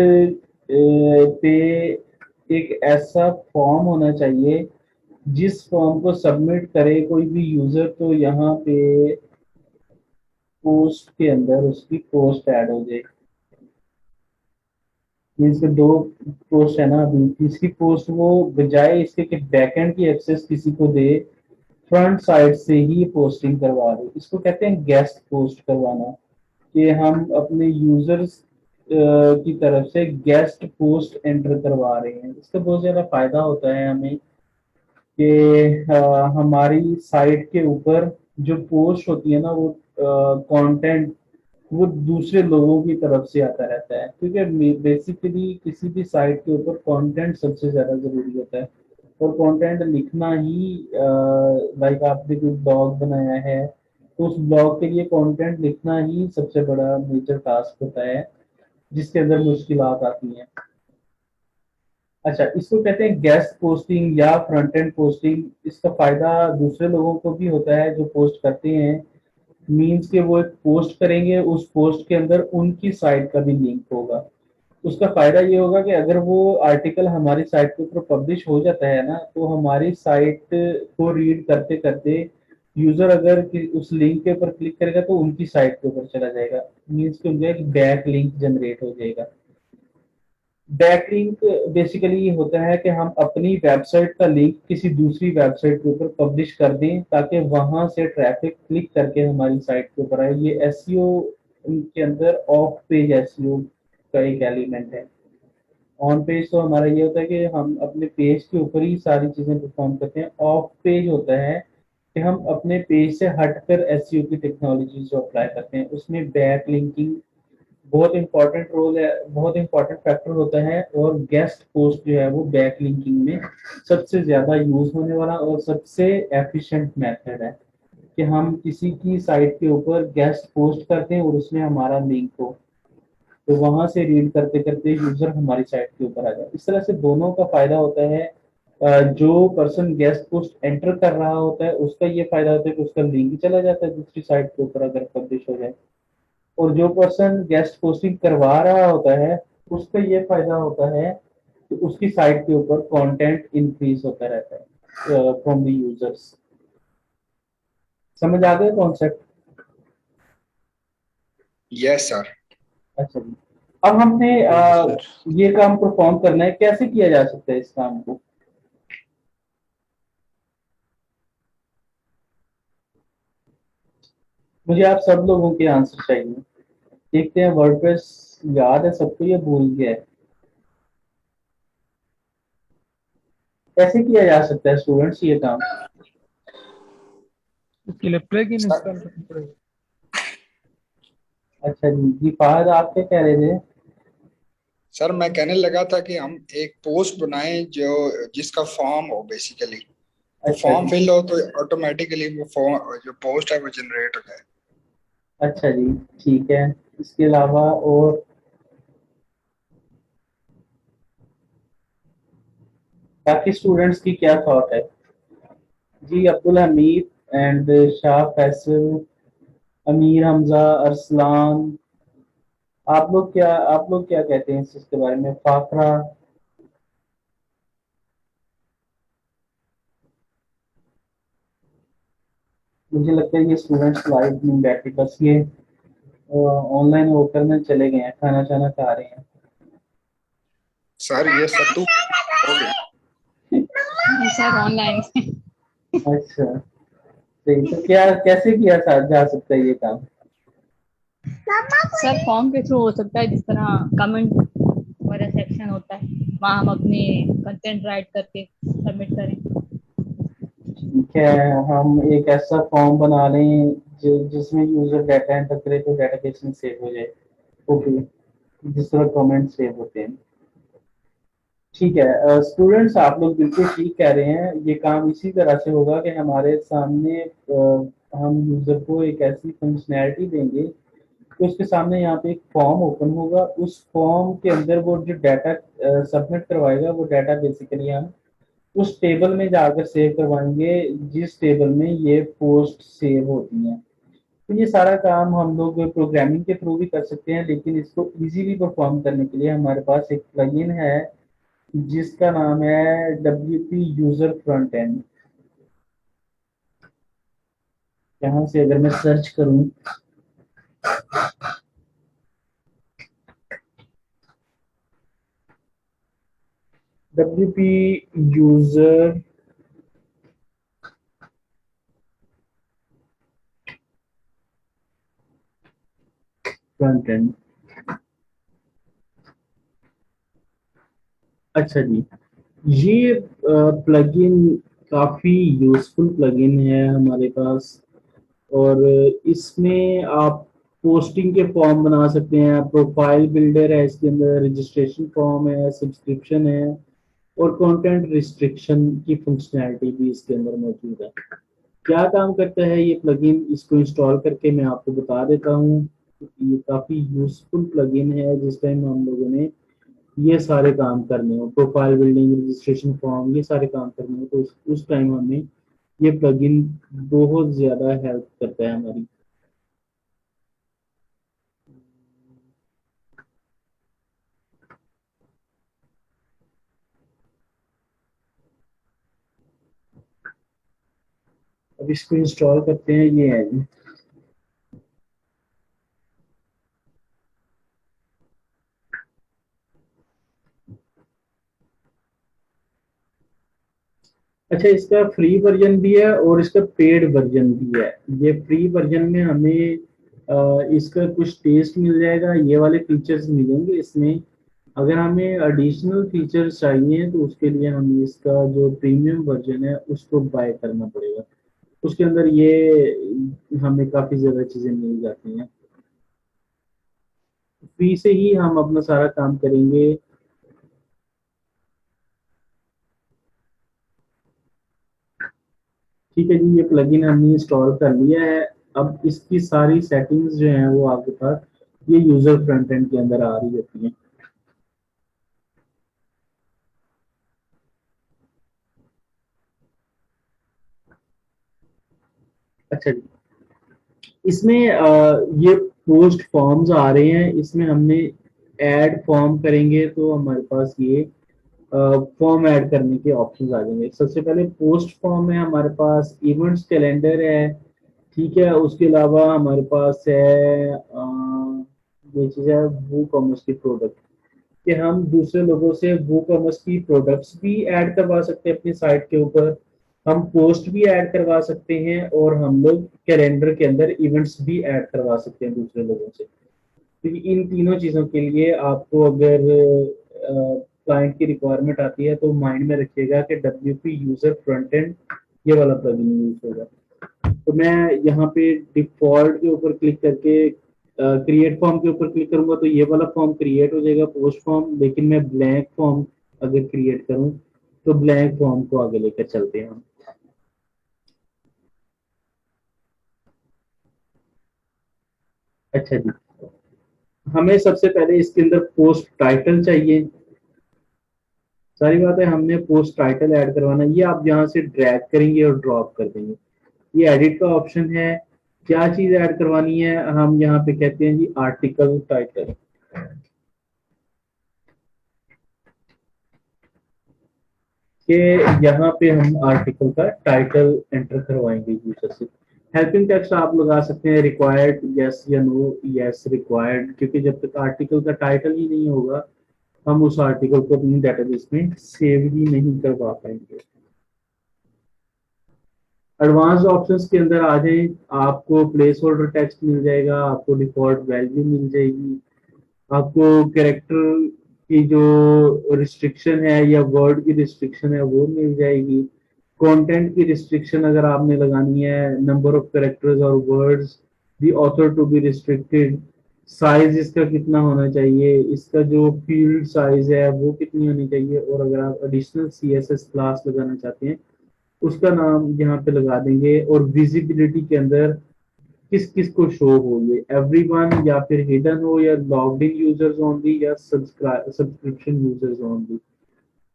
पे एक ऐसा फॉर्म होना चाहिए जिस फॉर्म को सबमिट करे कोई भी यूजर, तो यहाँ पे पोस्ट के अंदर उसकी पोस्ट ऐड हो जाए। मीन्स के दो पोस्ट है ना, अभी तीसरी पोस्ट वो बजाय इसके कि बैकएंड की एक्सेस किसी को दे, फ्रंट साइड से ही पोस्टिंग करवा दे। इसको कहते हैं गेस्ट पोस्ट करवाना, कि हम अपने यूजर्स की तरफ से गेस्ट पोस्ट एंटर करवा रहे हैं। इसका बहुत ज़्यादा फायदा होता है हमें कि हमारी साइट के ऊपर जो पोस्ट होती है ना, वो कंटेंट वो दूसरे लोगों की तरफ से आता रहता है, क्योंकि बेसिकली किसी भी साइट के ऊपर कंटेंट सबसे ज़्यादा ज़रूरी होता है। और कंटेंट लिखना ही, लाइक आपने कोई ब्लॉग बनाया है तो उस ब्लॉग के लिए कंटेंट लिखना ही सबसे बड़ा मेजर टास्क होता है, जिसके अंदर मुश्किलात आती हैं। अच्छा, इसको कहते हैं गेस्ट पोस्टिंग या फ्रंट एंड पोस्टिंग। इसका फायदा दूसरे लोगों को भी होता है जो पोस्ट करते हैं। मीन्स के वो एक पोस्ट करेंगे, उस पोस्ट के अंदर उनकी साइट का भी लिंक होगा। उसका फायदा ये होगा कि अगर वो आर्टिकल हमारी साइट के ऊपर पब्लिश हो जाता है ना, तो हमारी साइट को रीड करते करते यूजर अगर उस लिंक के ऊपर क्लिक करेगा तो उनकी साइट के ऊपर चला जाएगा। मीन्स कि उनका एक बैक लिंक जनरेट हो जाएगा। बैकलिंक बेसिकली ये होता है कि हम अपनी वेबसाइट का लिंक किसी दूसरी वेबसाइट के ऊपर पब्लिश कर दें, ताकि वहां से ट्रैफिक क्लिक करके हमारी साइट के ऊपर आए। ये एसईओ के अंदर ऑफ पेज एसईओ का एक एलिमेंट है। ऑन पेज तो हमारा ये होता है कि हम अपने पेज के ऊपर ही सारी चीजें परफॉर्म करते हैं। ऑफ पेज होता है कि हम अपने पेज से हटकर एसईओ की टेक्नोलॉजी जो अप्लाई करते हैं, उसमें बैक लिंकिंग बहुत इंपॉर्टेंट रोल है, बहुत इंपॉर्टेंट फैक्टर होता है। और गेस्ट पोस्ट जो है वो बैक लिंकिंग में सबसे ज्यादा यूज होने वाला और सबसे एफिशिएंट मेथड है कि हम किसी की साइट के ऊपर गेस्ट पोस्ट करते हैं और उसमें हमारा लिंक हो, तो वहां से रीड करते करते यूजर हमारी साइट के ऊपर आ जाए। इस तरह से दोनों का फायदा होता है। जो पर्सन गेस्ट पोस्ट एंटर कर रहा होता है उसका ये फायदा होता है कि उसका लिंक चला जाता है दूसरी साइट के ऊपर अगर पब्लिश हो जाए। और जो पर्सन गेस्ट पोस्टिंग करवा रहा होता है उसका ये फायदा होता है कि उसकी साइट के ऊपर कंटेंट इंक्रीज होता रहता है फ्रॉम द यूजर्स। समझ आ गया कॉन्सेप्ट? Yes sir. अच्छा जी, अब हमने ये काम परफॉर्म करना है, कैसे किया जा सकता है इस काम को? मुझे आप सब लोगों के आंसर चाहिए। देखते हैं, वर्डप्रेस याद है सबको या भूल गया है? कैसे किया जा सकता है स्टूडेंट्स ये काम? उसके लिए प्लगइन सर इंस्टॉल करना पड़ेगा। अच्छा जी फहद, आप क्या कह रहे थे? सर मैं कहने लगा था कि हम एक पोस्ट बनाएं जो जिसका फॉर्म हो बेसिकली, वो अच्छा फॉर्म जी। फिल हो तो ऑटोमेटिकली वो फॉर्म जो पोस्ट है वो जनरेट हो जाए। अच्छा जी, ठीक है। इसके अलावा और बाकी स्टूडेंट्स की क्या थॉट है? जी, अब्दुल हमीद एंड शाह फैसल, अमीर हमजा, अरसलान, आप लोग क्या कहते हैं इस चीज के बारे में? फाखरा? मुझे लगता है ये स्टूडेंट्स लाइव नहीं बैठे, बस ये ऑनलाइन होकर में चले गए हैं, खाना खाना खा रहे हैं। सर ये सत्तू हो गया। Sir online. अच्छा, सही। तो क्या कैसे किया जा सकता है ये काम? सर फॉर्म के थ्रू हो सकता है, जिस तरह कमेंट वाला सेक्शन होता है वहाँ हम अपने कंटेंट राइट करके सबमिट करें। ठीक है, हम एक ऐसा फॉर्म बना लें जिसमें यूजर डाटा एंटर करे तो डेटाबेस में सेव हो जाए। ओके, जिस तरह कमेंट सेव होते हैं। ठीक है स्टूडेंट्स, आप लोग बिल्कुल ठीक कह रहे हैं। ये काम इसी तरह से होगा कि हमारे सामने हम यूजर को एक ऐसी फंक्शनैलिटी देंगे कि उसके सामने यहाँ पे एक फॉर्म ओपन होगा। उस फॉर्म के अंदर वो जो डाटा सबमिट करवाएगा, वो डाटा बेसिकली हम उस टेबल में जाकर सेव करवाएंगे जिस टेबल में ये पोस्ट सेव होती हैं। तो ये सारा काम हम लोग प्रोग्रामिंग के थ्रू भी कर सकते हैं, लेकिन इसको इजीली परफॉर्म करने के लिए हमारे पास एक प्लगइन है जिसका नाम है WP यूजर फ्रंट एंड। यहाँ से अगर मैं सर्च करूं WP यूजर फ्रंट एंड, अच्छा जी, ये प्लगइन काफ़ी यूजफुल प्लगइन है हमारे पास। और इसमें आप पोस्टिंग के फॉर्म बना सकते हैं, प्रोफाइल बिल्डर है इसके अंदर, रजिस्ट्रेशन फॉर्म है, सब्सक्रिप्शन है, और कंटेंट रिस्ट्रिक्शन की फंक्शनैलिटी भी इसके अंदर मौजूद है। क्या काम करता है ये प्लगइन, इसको इंस्टॉल करके मैं आपको बता देता हूँ। ये काफ़ी यूजफुल प्लगइन है। जिस टाइम हम लोगों ने ये सारे काम करने हो, प्रोफाइल बिल्डिंग, रजिस्ट्रेशन फॉर्म, ये सारे काम करने हो, तो उस टाइम हमें ये प्लगइन बहुत ज़्यादा हेल्प करता है हमारी। अब इसको इंस्टॉल करते हैं, ये है जी। अच्छा, इसका फ्री वर्जन भी है और इसका पेड वर्जन भी है। ये फ्री वर्जन में हमें इसका कुछ टेस्ट मिल जाएगा, ये वाले फीचर्स मिलेंगे इसमें। अगर हमें एडिशनल फीचर्स चाहिए तो उसके लिए हमें इसका जो प्रीमियम वर्जन है उसको बाय करना पड़ेगा। उसके अंदर ये हमें काफ़ी ज़्यादा चीज़ें मिल जाती हैं। फ्री से ही हम अपना सारा काम करेंगे। ठीक है जी, ये प्लगइन हमने इंस्टॉल कर लिया है। अब इसकी सारी सेटिंग्स जो हैं वो आपके पास ये यूजर फ्रंट एंड के अंदर आ रही होती हैं। अच्छा जी, इसमें ये पोस्ट फॉर्म्स आ रहे हैं। इसमें हमने ऐड फॉर्म करेंगे तो हमारे पास ये फॉर्म ऐड करने के ऑप्शंस आ जाएंगे। सबसे पहले पोस्ट फॉर्म है, हमारे पास इवेंट्स कैलेंडर है। ठीक है, उसके अलावा हमारे पास है ये चीज़ है वो कॉमर्स की प्रोडक्ट, कि हम दूसरे लोगों से वो कॉमर्स की प्रोडक्ट्स भी ऐड करवा सकते हैं अपनी साइट के ऊपर। हम पोस्ट भी ऐड करवा सकते हैं और हम लोग कैलेंडर के अंदर इवेंट्स भी ऐड करवा सकते हैं दूसरे लोगों से। क्योंकि इन तीनों चीज़ों के लिए आपको अगर क्लाइंट की रिक्वायरमेंट आती है तो माइंड में रखिएगा कि WP यूजर फ्रंट एंड ये वाला प्लगइन यूज होगा। तो मैं यहाँ पे डिफॉल्ट के ऊपर क्लिक करके क्रिएट फॉर्म के ऊपर क्लिक करूंगा तो ये वाला फॉर्म क्रिएट हो जाएगा, पोस्ट फॉर्म। लेकिन मैं ब्लैंक फॉर्म अगर क्रिएट करूं तो ब्लैंक फॉर्म को आगे लेकर चलते हैं हम। अच्छा जी, हमें सबसे पहले इसके अंदर पोस्ट टाइटल चाहिए। सारी बात है, हमने पोस्ट टाइटल ऐड करवाना। ये आप यहाँ से ड्रैग करेंगे और ड्रॉप कर देंगे। ये एडिट का ऑप्शन है। क्या चीज ऐड करवानी है, हम यहाँ पे कहते हैं जी आर्टिकल टाइटल। कि यहाँ पे हम आर्टिकल का टाइटल एंटर करवाएंगे यूजर से। हेल्पिंग टेक्स्ट आप लगा सकते हैं रिक्वायर्ड यस या नो, यस रिक्वायर्ड, क्योंकि जब तक आर्टिकल का टाइटल ही नहीं होगा हम उस आर्टिकल को अपनी डेटाबेस में सेव ही नहीं करवा पाएंगे। एडवांस ऑप्शंस के अंदर आ जाए, आपको प्लेस होल्डर टेक्स्ट मिल जाएगा, आपको डिफॉल्ट वैल्यू मिल जाएगी, आपको कैरेक्टर की जो रिस्ट्रिक्शन है या वर्ड की रिस्ट्रिक्शन है वो मिल जाएगी। कंटेंट की रिस्ट्रिक्शन अगर आपने लगानी है, नंबर ऑफ कैरेक्टर्स और words the author to be restricted, size इसका कितना होना चाहिए, इसका जो फील्ड साइज है वो कितनी होनी चाहिए, और अगर आप एडिशनल सीएसएस क्लास लगाना चाहते हैं उसका नाम यहाँ पे लगा देंगे। और विजिबिलिटी के अंदर किस किस को शो हो, ये एवरीवन या फिर हिडन हो या लॉग्ड इन यूजर्स ओनली या सब्सक्रिप्शन यूजर्स ओनली।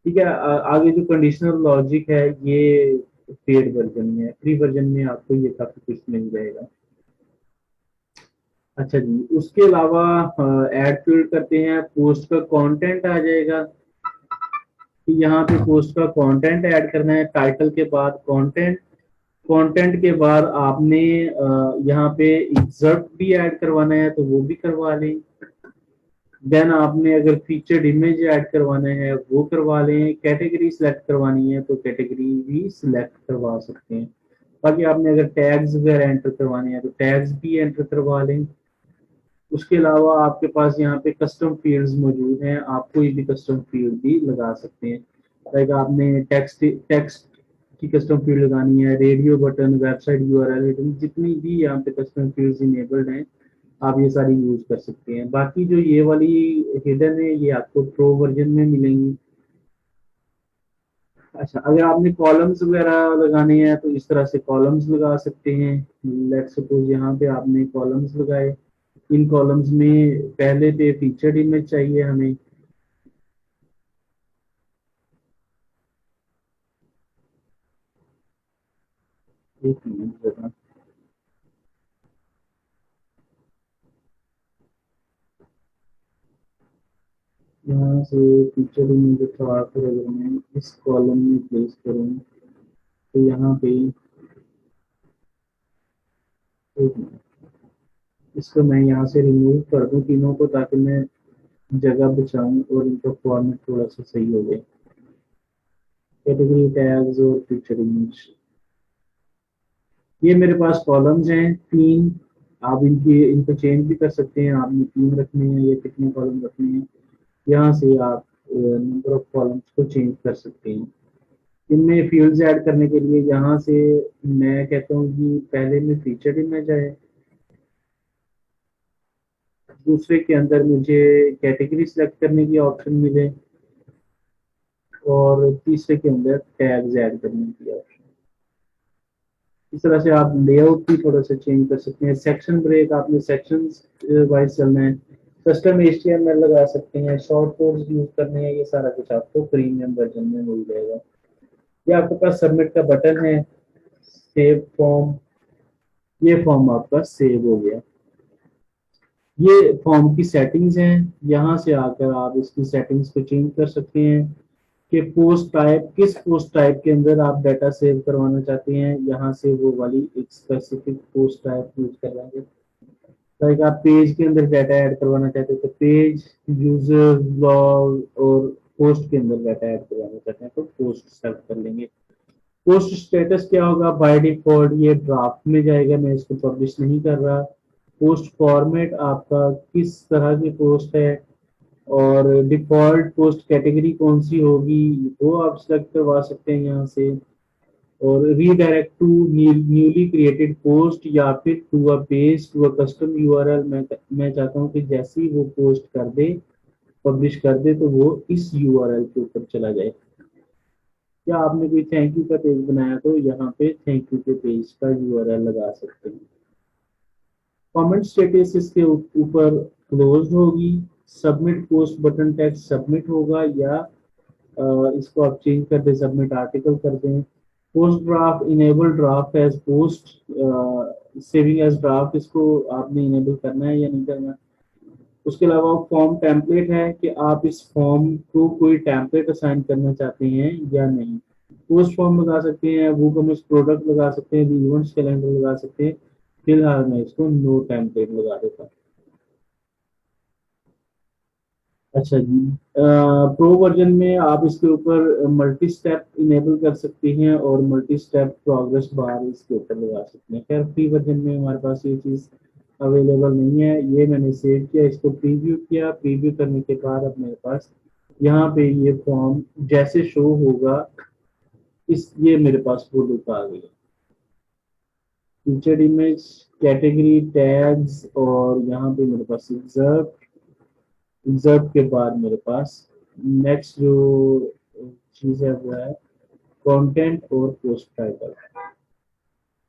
ठीक है, आगे जो कंडीशनल लॉजिक है ये पेड वर्जन में है, फ्री वर्जन में आपको ये काफी कुछ मिल जाएगा। अच्छा जी, उसके अलावा ऐड फील्ड करते हैं, पोस्ट का कंटेंट आ जाएगा कि यहाँ पे पोस्ट का कंटेंट ऐड करना है, टाइटल के बाद कंटेंट, कंटेंट के बाद आपने यहाँ पे एक्सर्ट भी ऐड करवाना है तो वो भी करवा लें। देन आपने अगर फीचर्ड इमेज ऐड करवाना है वो करवा लें, कैटेगरी सिलेक्ट करवानी है तो कैटेगरी भी सिलेक्ट करवा सकते हैं। बाकी आपने अगर टैग्स वगैरह एंटर करवाने हैं तो टैग्स भी एंटर करवा लें। उसके अलावा आपके पास यहाँ पे कस्टम फील्ड्स मौजूद हैं, आप कोई भी कस्टम फील्ड भी लगा सकते हैं। लाइक आपने टेक्स्ट टेक्स्ट की कस्टम फील्ड लगानी है, रेडियो बटन, वेबसाइट यूआरएल, जितनी भी यहाँ पे कस्टम फील्ड्स इनेबल्ड हैं आप ये सारी यूज कर सकते हैं। बाकी जो ये वाली हिडन है ये आपको प्रो वर्जन में मिलेंगी। अच्छा, अगर आपने कॉलम्स वगैरह लगाने हैं तो इस तरह से कॉलम्स लगा सकते हैं। लेट्स सपोज यहाँ पे आपने कॉलम्स लगाए, इन कॉलम्स में पहले पे फीचर्ड इमेज चाहिए हमें, एक मिनट जरा, यहाँ से फीचर्ड इमेज उठा कर अगर मैं इस कॉलम में प्लेस करूँ तो यहाँ पे एक मिनट, इसको मैं यहाँ से रिमूव कर दूँ तीनों को ताकि मैं जगह बचाऊं और इनका फॉर्मेट थोड़ा सा सही हो जाए। कैटेगरी टैग्स और फीचर इमेज, ये मेरे पास कॉलम्स हैं तीन, आप इनको चेंज भी कर सकते हैं, आपने 3 रखने हैं या कितने कॉलम रखने हैं, यहाँ से आप नंबर ऑफ कॉलम्स को चेंज कर सकते हैं। इनमें फील्ड्स ऐड करने के लिए यहाँ से मैं कहता हूँ कि पहले में फीचर्ड इमेज है, दूसरे के अंदर मुझे कैटेगरी सिलेक्ट करने की ऑप्शन मिले, और तीसरे के अंदर टैग्स ऐड करने की ऑप्शन। इस तरह से आप लेआउट भी थोड़ा सा चेंज कर सकते हैं। सेक्शन ब्रेक आपने सेक्शंस वाइज चलना है, कस्टम एचटीएमएल लगा सकते हैं, शॉर्ट कोड्स यूज करने हैं, ये सारा कुछ आपको प्रीमियम वर्जन में मिल जाएगा। ये आपके पास सबमिट का बटन है, सेव फॉर्म, ये फॉर्म आपका सेव हो गया। ये फॉर्म की सेटिंग्स हैं, यहाँ से आकर आप इसकी सेटिंग्स को चेंज कर सकते हैं कि पोस्ट टाइप, किस पोस्ट टाइप के अंदर आप डाटा सेव करवाना चाहते हैं, यहाँ से वो वाली एक स्पेसिफिक पोस्ट टाइप यूज कर लेंगे। लाइक आप पेज के अंदर डाटा ऐड करवाना चाहते हैं तो पेज, यूजर, ब्लॉग, और पोस्ट के अंदर डाटा ऐड करवाना चाहते हैं तो पोस्ट सेलेक्ट कर लेंगे। पोस्ट स्टेटस क्या होगा, बाय डिफॉल्ट ये ड्राफ्ट में जाएगा, मैं इसको पब्लिश नहीं कर रहा। पोस्ट फॉर्मेट आपका किस तरह की पोस्ट है, और डिफॉल्ट पोस्ट कैटेगरी कौन सी होगी वो आप सेलेक्ट करवा सकते हैं यहाँ से। और redirect to newly created post या फिर to a page to a custom URL, मैं चाहता हूँ कि जैसे ही वो पोस्ट कर दे, पब्लिश कर दे, तो वो इस यूआरएल के ऊपर चला जाए। या आपने कोई थैंक यू का पेज बनाया तो यहाँ पे थैंक यू के पेज का यूआरएल लगा सकते हैं। कमेंट स्टेटस इसके ऊपर क्लोज होगी, submit post button text submit होगा, या इसको आप चेंज कर दें, सबमिट आर्टिकल कर दें। Post draft, enable draft as post, saving as draft, इसको आपने इनेबल करना है या नहीं करना। उसके अलावा फॉर्म टेम्पलेट है कि आप इस फॉर्म को कोई टेम्पलेट असाइन करना चाहते हैं या नहीं। पोस्ट फॉर्म लगा सकते हैं, वूकॉमर्स प्रोडक्ट लगा सकते हैं, इवेंट्स कैलेंडर लगा सकते हैं। फिलहाल मैं इसको नो टेम्पलेट लगा देता हूँ। अच्छा जी, प्रो वर्जन में आप इसके ऊपर मल्टी स्टेप इनेबल कर सकते हैं और मल्टी स्टेप प्रोग्रेस बार इसके ऊपर लगा सकते हैं। खैर फ्री वर्जन में हमारे पास ये चीज़ अवेलेबल नहीं है। ये मैंने सेव किया, इसको प्रीव्यू किया, प्रीव्यू करने के बाद अब मेरे पास यहाँ पे ये फॉर्म जैसे शो होगा, इस ये मेरे पास वो लुक आ गई। फीचर्ड इमेज, कैटेगरी, टैग्स, और यहाँ पे मेरे पास एग्जर्ट के बाद मेरे पास नेक्स्ट जो चीज है वो है कंटेंट और पोस्ट टाइटल।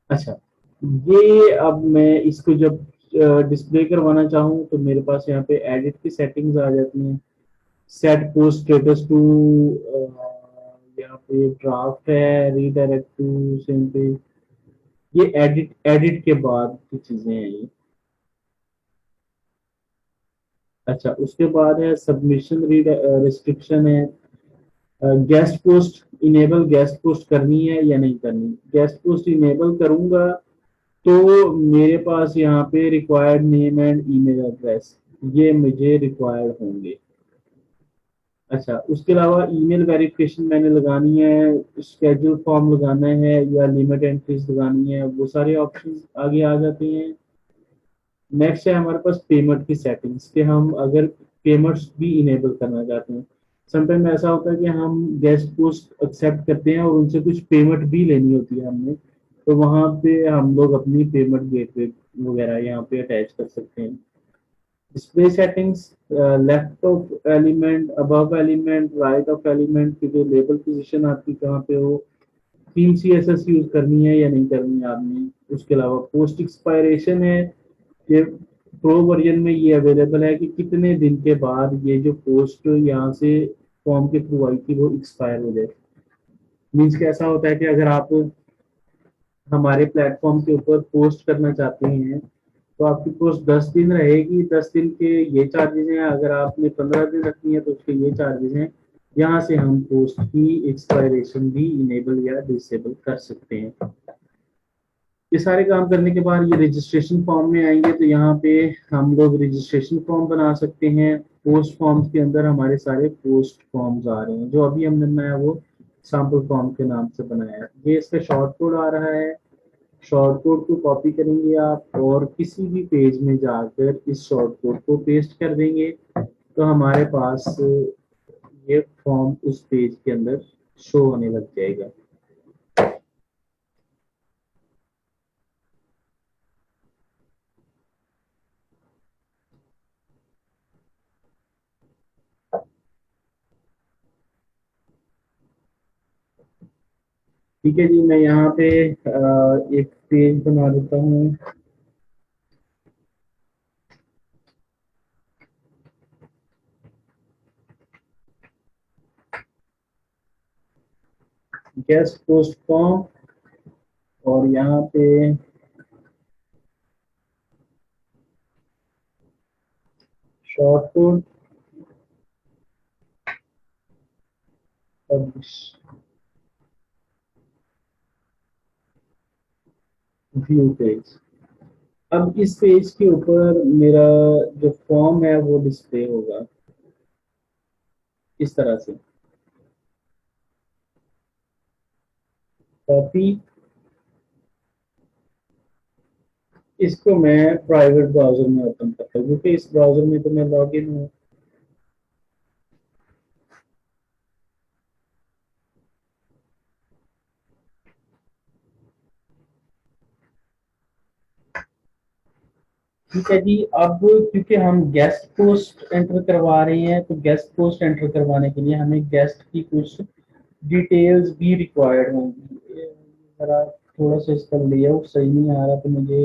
अच्छा, ये अब मैं इसको जब डिस्प्ले करवाना चाहूँ तो मेरे पास यहाँ पे एडिट की सेटिंग्स आ जाती हैं। सेट पोस्ट स्टेटस टू, यहाँ पे ड्राफ्ट है, रीडायरेक्ट टू सेम पेज। ये एडिट एडिट के बाद की चीजें हैं ये। अच्छा, उसके बाद है सबमिशन रीड रिस्ट्रिक्शन है। Guest post enable, guest post करनी है या नहीं करनी। गेस्ट पोस्ट इनेबल करूंगा तो मेरे पास यहाँ पे required name and email address ये मुझे रिक्वायर्ड होंगे। अच्छा, उसके अलावा ईमेल वेरिफिकेशन मैंने लगानी है, स्केड्यूल फॉर्म लगाना है या लिमिट एंट्रीज लगानी है, वो सारे ऑप्शंस आगे आ जाते हैं। नेक्स्ट है हमारे पास पेमेंट की सेटिंग्स के हम अगर पेमेंट्स भी इनेबल करना चाहते हैं। समटाइम ऐसा होता है कि हम गेस्ट पोस्ट एक्सेप्ट करते हैं और उनसे कुछ पेमेंट भी लेनी होती है हमने, तो वहां पे हम लोग अपनी पेमेंट गेटवे वगैरह यहाँ पे अटैच कर सकते हैं। Display settings, left of element, above element, right of element की जो लेबल पोजीशन आपकी कहाँ पे हो, थीम CSS यूज करनी है या नहीं करनी है आपने। उसके अलावा पोस्ट एक्सपायरेशन है, ये प्रो वर्जन में ये अवेलेबल है कि कितने दिन के बाद ये जो पोस्ट यहाँ से फॉर्म के थ्रू आई थी वो एक्सपायर हो जाए। मीन्स कैसा होता है कि अगर आप हमारे प्लेटफॉर्म के ऊपर पोस्ट करना चाहते हैं तो आपकी पोस्ट 10 दिन रहेगी, 10 दिन के ये चार्जेस हैं। अगर आपने 15 दिन रखनी है तो उसके ये चार्जेस हैं। यहाँ से हम पोस्ट की एक्सपायरेशन भी इनेबल या डिसेबल कर सकते हैं। ये सारे काम करने के बाद ये रजिस्ट्रेशन फॉर्म में आएंगे तो यहाँ पे हम लोग रजिस्ट्रेशन फॉर्म बना सकते हैं। पोस्ट फॉर्म्स के अंदर हमारे सारे पोस्ट फॉर्म्स आ रहे हैं, जो अभी हमने बनाया वो सैम्पल फॉर्म के नाम से बनाया है। ये इसका शॉर्ट कोड आ रहा है, शॉर्ट कोड को कॉपी करेंगे आप और किसी भी पेज में जाकर इस शॉर्ट कोड को पेस्ट कर देंगे तो हमारे पास ये फॉर्म उस पेज के अंदर शो होने लग जाएगा। ठीक है जी, मैं यहाँ पे एक पेज बना देता हूँ। गेस्ट पोस्ट फॉर्म और यहाँ पे short code publish view page. अब इस पेज के ऊपर मेरा जो फॉर्म है वो डिस्प्ले होगा इस तरह से। कॉपी, इसको मैं प्राइवेट ब्राउजर में ओपन करता हूँ क्योंकि इस ब्राउजर में तो मैं लॉग इन हूँ। ठीक है जी, अब क्योंकि हम गेस्ट पोस्ट एंटर करवा रहे हैं तो गेस्ट पोस्ट एंटर करवाने के लिए हमें गेस्ट की कुछ डिटेल्स भी रिक्वायर्ड होंगी। जरा थोड़ा सा इसका लेआउट सही नहीं आ रहा तो मुझे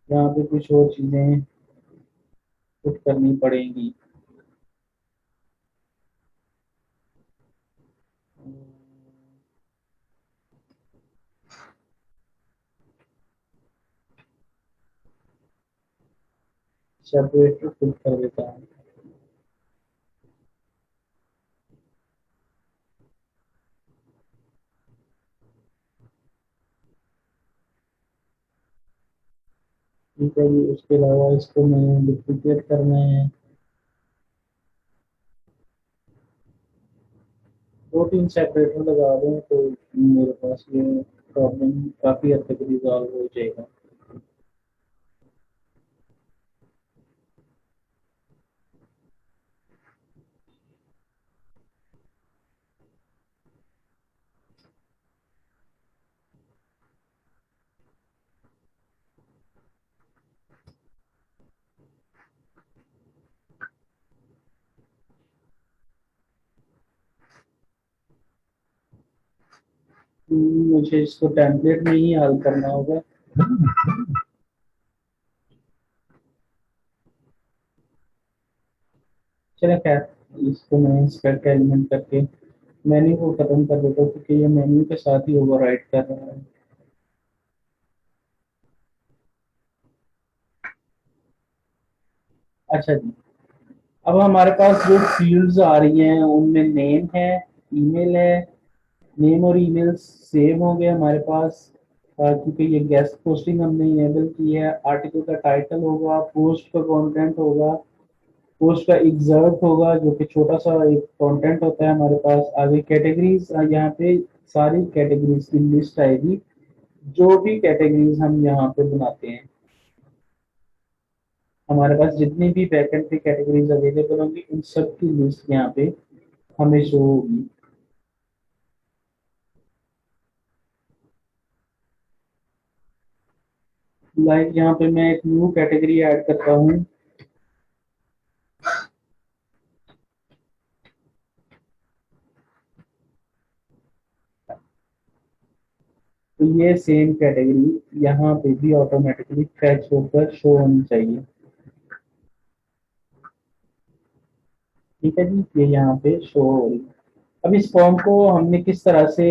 यहाँ पे कुछ और चीजें पुट करनी पड़ेंगी। सेपरेटर पुट कर देता हूँ। ठीक है जी। उसके अलावा इसको मैं डुप्लीकेट करना है। 2-3 सेपरेटर लगा दें तो मेरे पास ये प्रॉब्लम काफ़ी हद तक रिजॉल्व हो जाएगा। मुझे इसको टेम्पलेट में ही हल करना होगा। चलो खैर, इसको मैं इंस्पेक्ट एलिमेंट करके मेन्यू को खत्म कर देता हूँ, क्योंकि ये मेन्यू के साथ ही ओवरराइड कर रहा है। अच्छा जी, अब हमारे पास जो फील्ड्स आ रही हैं उनमें नेम है, ईमेल है। नेम और ईमेल सेव हो गए हमारे पास, क्योंकि ये गेस्ट पोस्टिंग हमने इनेबल की है। आर्टिकल का टाइटल होगा, पोस्ट का कंटेंट होगा, पोस्ट का एग्जर्ट होगा जो कि छोटा सा एक कंटेंट होता है हमारे पास। आगे कैटेगरीज, यहाँ पे सारी कैटेगरीज की लिस्ट आएगी, जो भी कैटेगरीज हम यहाँ पे बनाते हैं। हमारे पास जितनी भी बैकएंड पे कैटेगरीज अवेलेबल होंगी उन सब की लिस्ट यहाँ पे हमें शो होगी। लाइक यहाँ पे मैं एक न्यू कैटेगरी ऐड करता हूँ। तो ये सेम कैटेगरी यहाँ पे भी ऑटोमेटिकली फैच होकर शो होनी चाहिए। ठीक है जी, ये यहाँ पे शो हो रही है। अब इस फॉर्म को हमने किस तरह से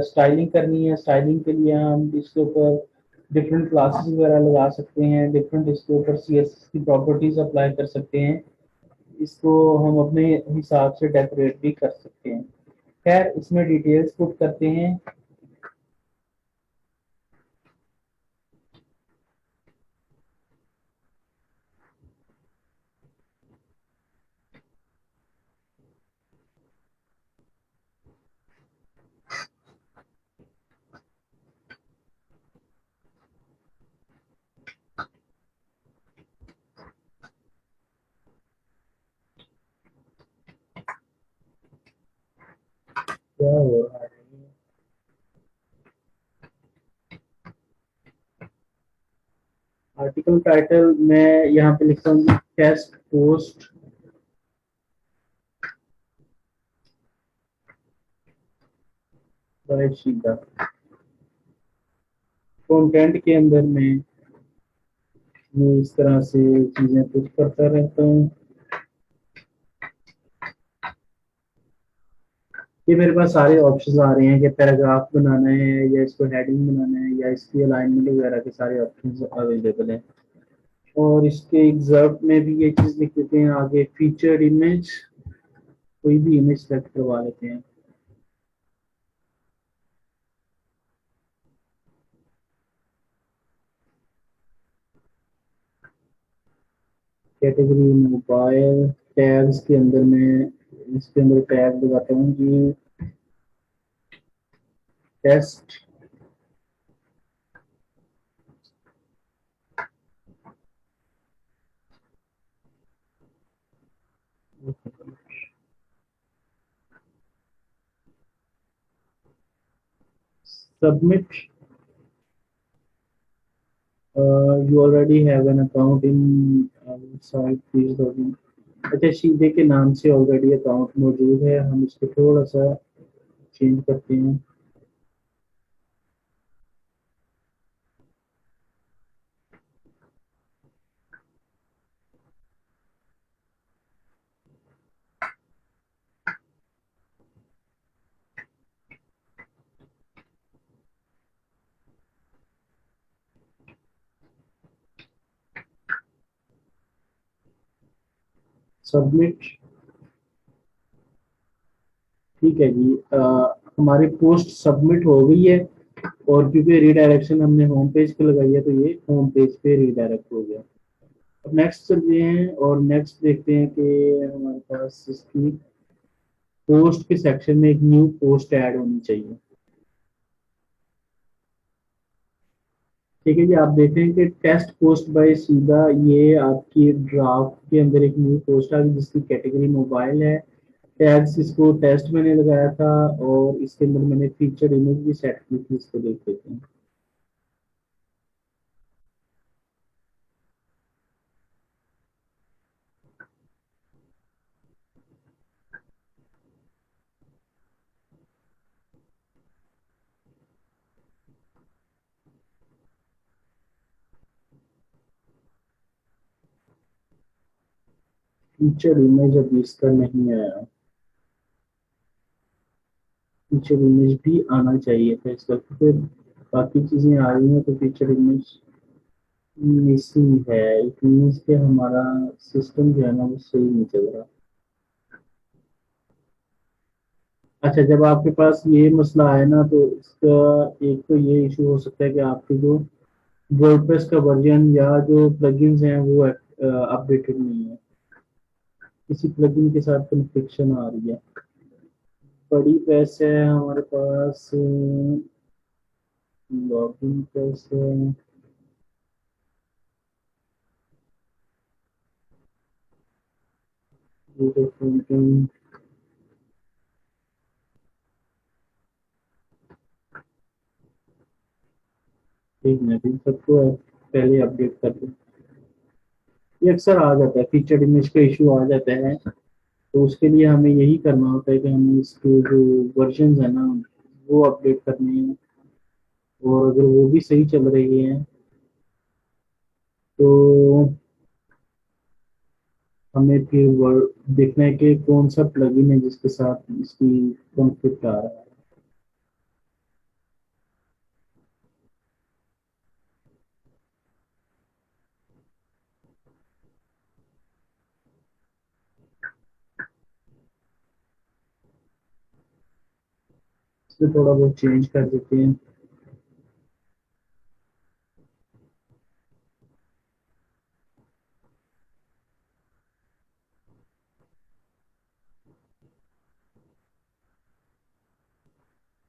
स्टाइलिंग करनी है। स्टाइलिंग के लिए हम इसके ऊपर डिफरेंट क्लासेस वगैरह लगा सकते हैं, डिफरेंट इसके ऊपर सीएसएस की प्रॉपर्टीज अप्लाई कर सकते हैं। इसको हम अपने हिसाब से डेकोरेट भी कर सकते हैं। खैर, इसमें डिटेल्स पुट करते हैं। क्या हो रहा है? आर्टिकल टाइटल मैं यहाँ पे लिखता हूँ टेस्ट पोस्ट बाय शीता। कंटेंट के अंदर में मैं इस तरह से चीजें पुट करता रहता हूँ। ये मेरे पास सारे ऑप्शंस आ रहे हैं कि पैराग्राफ बनाना है या इसको हेडिंग बनाना है या इसकी अलाइनमेंट वगैरह के सारे ऑप्शंस अवेलेबल हैं। और इसके एग्जर्ट में भी ये चीज लिख देते हैं। आगे फीचर्ड इमेज, कोई भी इमेज सेलेक्ट करवा लेते हैं। कैटेगरी मोबाइल, टैग्स के अंदर में इसके अंदर टैग लगाता हूँ जी test. Submit. You already have an account in site, please log in. अच्छा, शीदे के नाम से ऑलरेडी अकाउंट मौजूद है, हम इसको थोड़ा सा चेंज करते हैं। सबमिट। ठीक है जी, हमारी पोस्ट सबमिट हो गई है। और क्योंकि रीडायरेक्शन हमने होम पेज पे लगाई है तो ये होम पेज पे रीडायरेक्ट हो गया। अब नेक्स्ट चलते हैं और नेक्स्ट देखते हैं कि हमारे पास इसकी पोस्ट के सेक्शन में एक न्यू पोस्ट ऐड होनी चाहिए। ठीक है जी, आप देख रहे हैं कि टेस्ट पोस्ट बाय सीधा, ये आपकी ड्राफ्ट के अंदर एक न्यू पोस्ट आ गई जिसकी कैटेगरी मोबाइल है। टैग्स इसको टेस्ट मैंने लगाया था और इसके अंदर मैंने फीचर इमेज भी सेट की थी, इसको देख लेते हैं। फीचर इमेज अभी इसका नहीं आया, फीचर इमेज भी आना चाहिए था इसका, क्योंकि बाकी चीजें आ रही हैं तो फीचर इमेज मिसिंग है। इट मीन्स कि हमारा सिस्टम जो है ना वो सही नहीं चल रहा। अच्छा, जब आपके पास ये मसला है ना तो इसका एक तो ये इशू हो सकता है कि आपके जो वर्डप्रेस का वर्जन या जो प्लगइन्स हैं वो अपडेटेड नहीं है, किसी प्लगइन के साथ कन्फ्लिक्शन आ रही है। बड़ी प्रेस है हमारे पास, लॉगिन प्रेस है, ठीक है, इन सबको पहले अपडेट कर दूं। ये अक्सर आ जाता है, फीचर इमेज का इशू आ जाता है, तो उसके लिए हमें यही करना होता है कि हमें इसके जो वर्जन है ना वो अपडेट करने हैं, और अगर वो भी सही चल रही है तो हमें फिर देखना है कि कौन सा प्लगइन है जिसके साथ इसकी कॉन्फ्लिक्ट आ रहा है। इसमें थोड़ा बहुत चेंज कर देते हैं।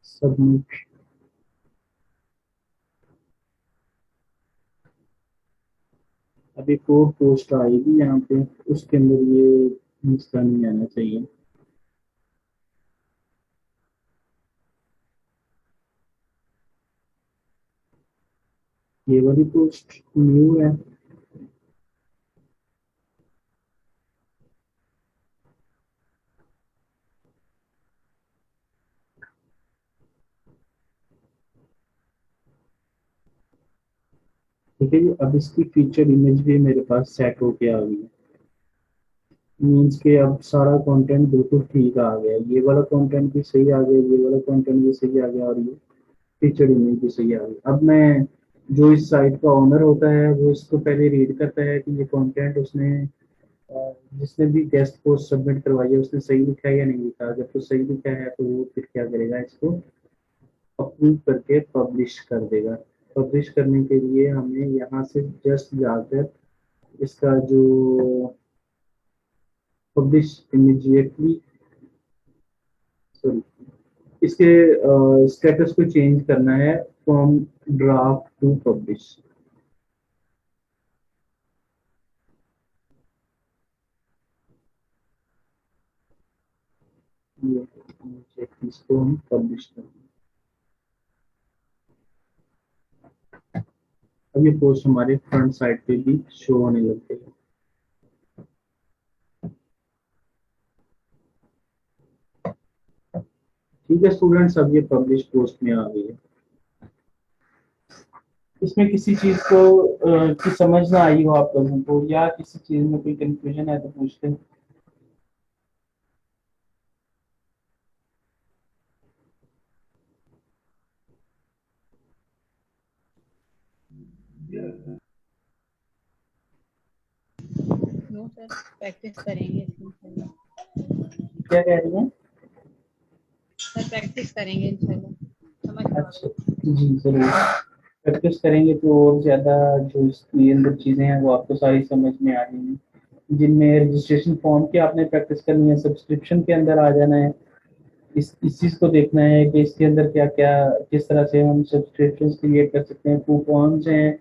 सबमिट, अब एक और पोस्ट आएगी यहाँ पे, उसके अंदर ये हिस्सा नहीं आना चाहिए। ये वाली पोस्ट न्यू है, ठीक है जी। अब इसकी फीचर इमेज भी मेरे पास सेट होके आ गई है, मीन्स के अब सारा कंटेंट बिल्कुल ठीक आ गया, ये वाला कंटेंट भी सही आ गया, ये वाला कंटेंट भी सही आ गया, और ये फीचर इमेज भी सही आ गई। अब मैं, जो इस साइट का ओनर होता है वो इसको पहले रीड करता है कि ये कंटेंट उसने जिसने भी गेस्ट पोस्ट सबमिट करवाई है उसने सही लिखा है या नहीं लिखा। जब तो सही लिखा है तो वो फिर क्या करेगा, इसको अप्रूव करके पब्लिश कर देगा। पब्लिश करने के लिए हमें यहाँ से जस्ट जाकर इसका जो पब्लिश इमीडिएटली, सॉरी, इसके स्टेटस को चेंज करना है फ्रॉम ड्राफ्ट टू पब्लिश। ये इसको हम पब्लिश करें। अब ये पोस्ट हमारे फ्रंट साइड पे भी शो होने लग गई। ठीक है स्टूडेंट्स, अब ये पब्लिश पोस्ट में आ गई है। इसमें किसी चीज को की समझ ना आई हो आप लोगों को, या किसी चीज में कोई कंफ्यूजन है तो पूछते हैं। नो सर, प्रैक्टिस करेंगे इसमें क्या कह रही हैं? सर, प्रैक्टिस करेंगे इंशाल्लाह, समझ में आ अच्छा, गया। जी ज़रूर, प्रैक्टिस करेंगे तो और ज़्यादा जो इसके अंदर चीज़ें हैं वो आपको सारी समझ में आ जाएंगी। जिनमें रजिस्ट्रेशन फॉर्म की आपने प्रैक्टिस करनी है, सब्सक्रिप्शन के अंदर आ जाना है, इस चीज़ को देखना है कि इसके अंदर क्या क्या किस तरह से हम सब्सक्रिप्शन क्रिएट कर सकते हैं, कूपन्स हैं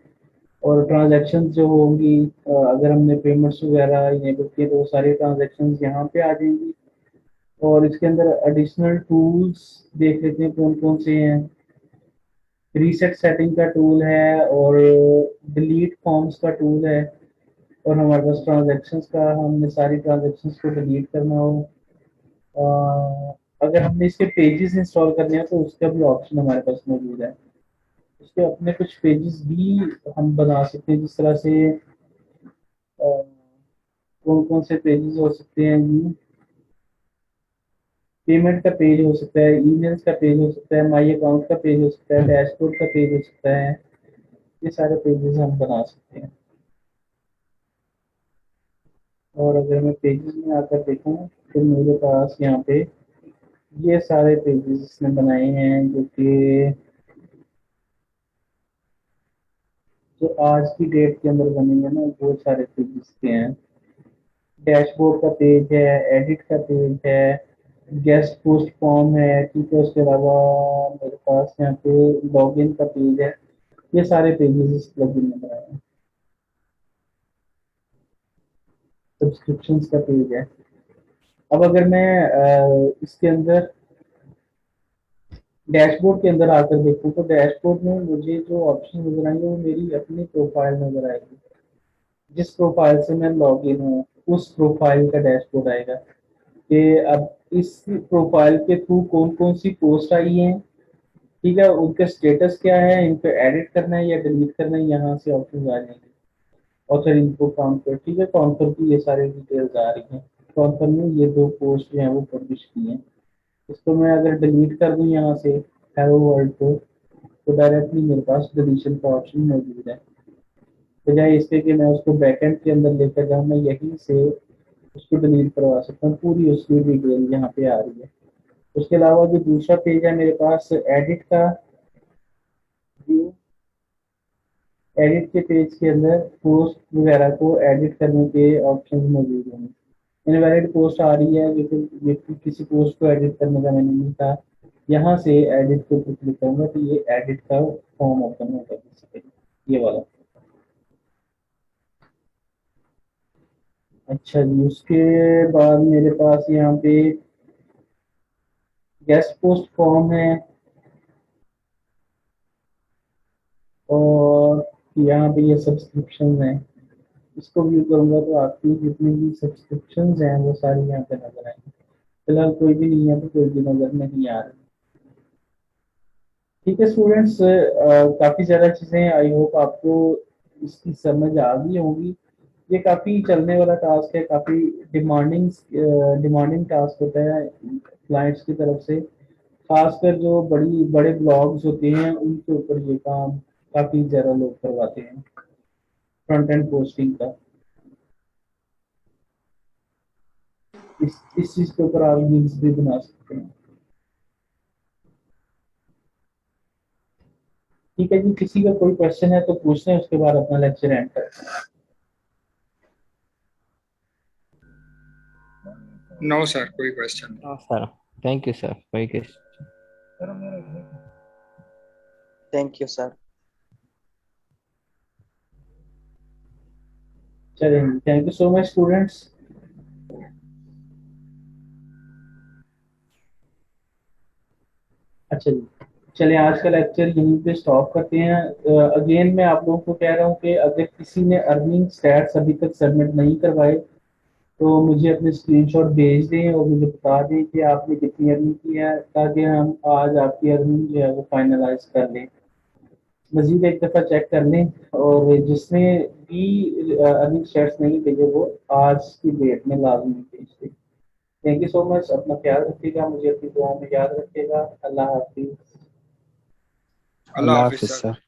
और ट्रांजैक्शन जो होंगी, अगर हमने पेमेंट्स वगैरह इनेबल किए तो वो सारे ट्रांजैक्शन यहाँ पे आ जाएंगी। और इसके अंदर एडिशनल टूल्स देख लेते हैं कौन कौन से हैं। रीसेट सेटिंग का टूल है और डिलीट फॉर्म्स का टूल है, और हमारे पास ट्रांजैक्शंस का, हमने सारी ट्रांजैक्शंस को डिलीट करना हो। अगर हमने इसके पेजेस इंस्टॉल करने हैं तो उसका भी ऑप्शन हमारे पास मौजूद है। उसके अपने कुछ पेजेस भी हम बना सकते हैं, जिस तरह से कौन कौन से पेजेस हो सकते हैं जी। पेमेंट का पेज हो सकता है, ईमेल्स का पेज हो सकता है, माई अकाउंट का पेज हो सकता है, डैशबोर्ड का पेज हो सकता है। ये सारे पेजेस हम बना सकते हैं। और अगर मैं पेजेस में आकर देखूँ तो मेरे पास यहाँ पे ये सारे पेजेस इसने बनाए हैं जो कि जो आज की डेट के अंदर बनेंगे ना, वो सारे पेजेस के हैं। डैशबोर्ड का पेज है, एडिट का पेज है, गेस्ट पोस्ट फॉर्म है, ठीक है। उसके अलावा मेरे पास यहाँ पे लॉगिन का पेज है। ये सारे पेजेस इस प्लगइन में बनाए हैं। सब्सक्रिप्शन का पेज है। अब अगर मैं इसके अंदर डैशबोर्ड के अंदर आकर देखूँ तो डैशबोर्ड में मुझे जो ऑप्शन नजर आएंगे वो मेरी अपनी प्रोफाइल नजर आएगी। जिस प्रोफाइल से मैं लॉग इन हूँ उस प्रोफाइल का डैशबोर्ड आएगा कि अब इस प्रोफाइल के थ्रू कौन कौन सी पोस्ट आई हैं, ठीक है, उनका स्टेटस क्या है, इनको एडिट करना है या डिलीट करना है, यहाँ से ऑप्शन आ जाएंगे। और फिर इनको काउंटर, ठीक है, काउंटर की ये सारी डिटेल्स आ रही हैं। काउंटर में ये 2 पोस्ट जो हैं वो पब्लिश की हैं। इसको मैं अगर डिलीट कर दूं यहाँ से हेलो वर्ल्ड को, तो डायरेक्टली मेरे पास डिलीशन का ऑप्शन मौजूद है। बजाय इसके कि मैं उसको बैकएंड के अंदर लेकर जाऊँ, मैं यहीं से उसको डिलीट करवा सकता हूँ। पूरी उसकी डिटेल यहाँ पे आ रही है। उसके अलावा जो दूसरा पेज है मेरे पास एडिट का, एडिट के पेज के अंदर पोस्ट वगैरह को एडिट करने के ऑप्शन मौजूद होंगे। इनवैलिड पोस्ट आ रही है लेकिन व्यक्ति किसी पोस्ट को एडिट करने का मैंने नहीं था। यहाँ से एडिट के ऊपर क्लिक करूंगा तो ये एडिट का फॉर्म ओपन होगा, ये वाला। अच्छा जी, उसके बाद मेरे पास यहाँ पे गेस्ट पोस्ट फॉर्म है, और यहाँ पे ये सब्सक्रिप्शन है। इसको व्यू करूंगा तो आपकी जितनी भी सब्सक्रिप्शन हैं वो सारी यहाँ पे नजर आएंगी। फिलहाल कोई भी नहीं है तो कोई भी नजर नहीं आ रही। ठीक है स्टूडेंट्स, काफी ज्यादा चीजें आई होप आपको इसकी समझ आ गई होंगी। ये काफी चलने वाला टास्क है, काफी डिमांडिंग डिमांडिंग टास्क होता है क्लाइंट्स की तरफ से। खासकर जो बड़ी बड़े ब्लॉग्स होते हैं उनके ऊपर ये काम काफी ज्यादा लोग करवाते हैं, फ्रंट एंड पोस्टिंग का। इस चीज के ऊपर आप लिंक्स भी बना सकते हैं। ठीक है जी, किसी का कोई क्वेश्चन है तो पूछते हैं, उसके बाद अपना लेक्चर एंड करते हैं। नो सर, कोई क्वेश्चन नहीं। हाँ सर, थैंक यू सर, कोई क्वेश्चन? सर मेरा एक है। Thank you sir. चलिए, thank you so much students. अच्छा जी, चलिए आज का लेक्चर यहीं पे स्टॉप करते हैं। अगेन मैं आप लोगों को कह रहा हूँ कि अगर किसी ने अर्निंग स्टैट्स अभी तक सबमिट नहीं करवाए तो मुझे अपने स्क्रीनशॉट भेज दें और मुझे बता दें कि आपने कितनी अर्निंग की है, ताकि हम आज आपकी अर्निंग जो है वो फाइनलाइज कर लें। मजीद एक दफ़ा चेक कर लें, और जिसने भी अर्निंग स्टैट्स नहीं भेजे वो आज की डेट में लाजमी भेज दें। थैंक यू सो मच, अपना ख्याल रखिएगा, मुझे अपनी दुआओं में याद रखिएगा। अल्लाह हाफिज। अल्लाह अल्लाह हाफिज हाफिज सर। सर।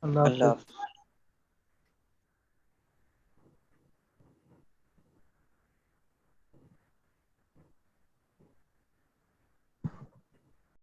अल्लाह अल्लाह हाफिज।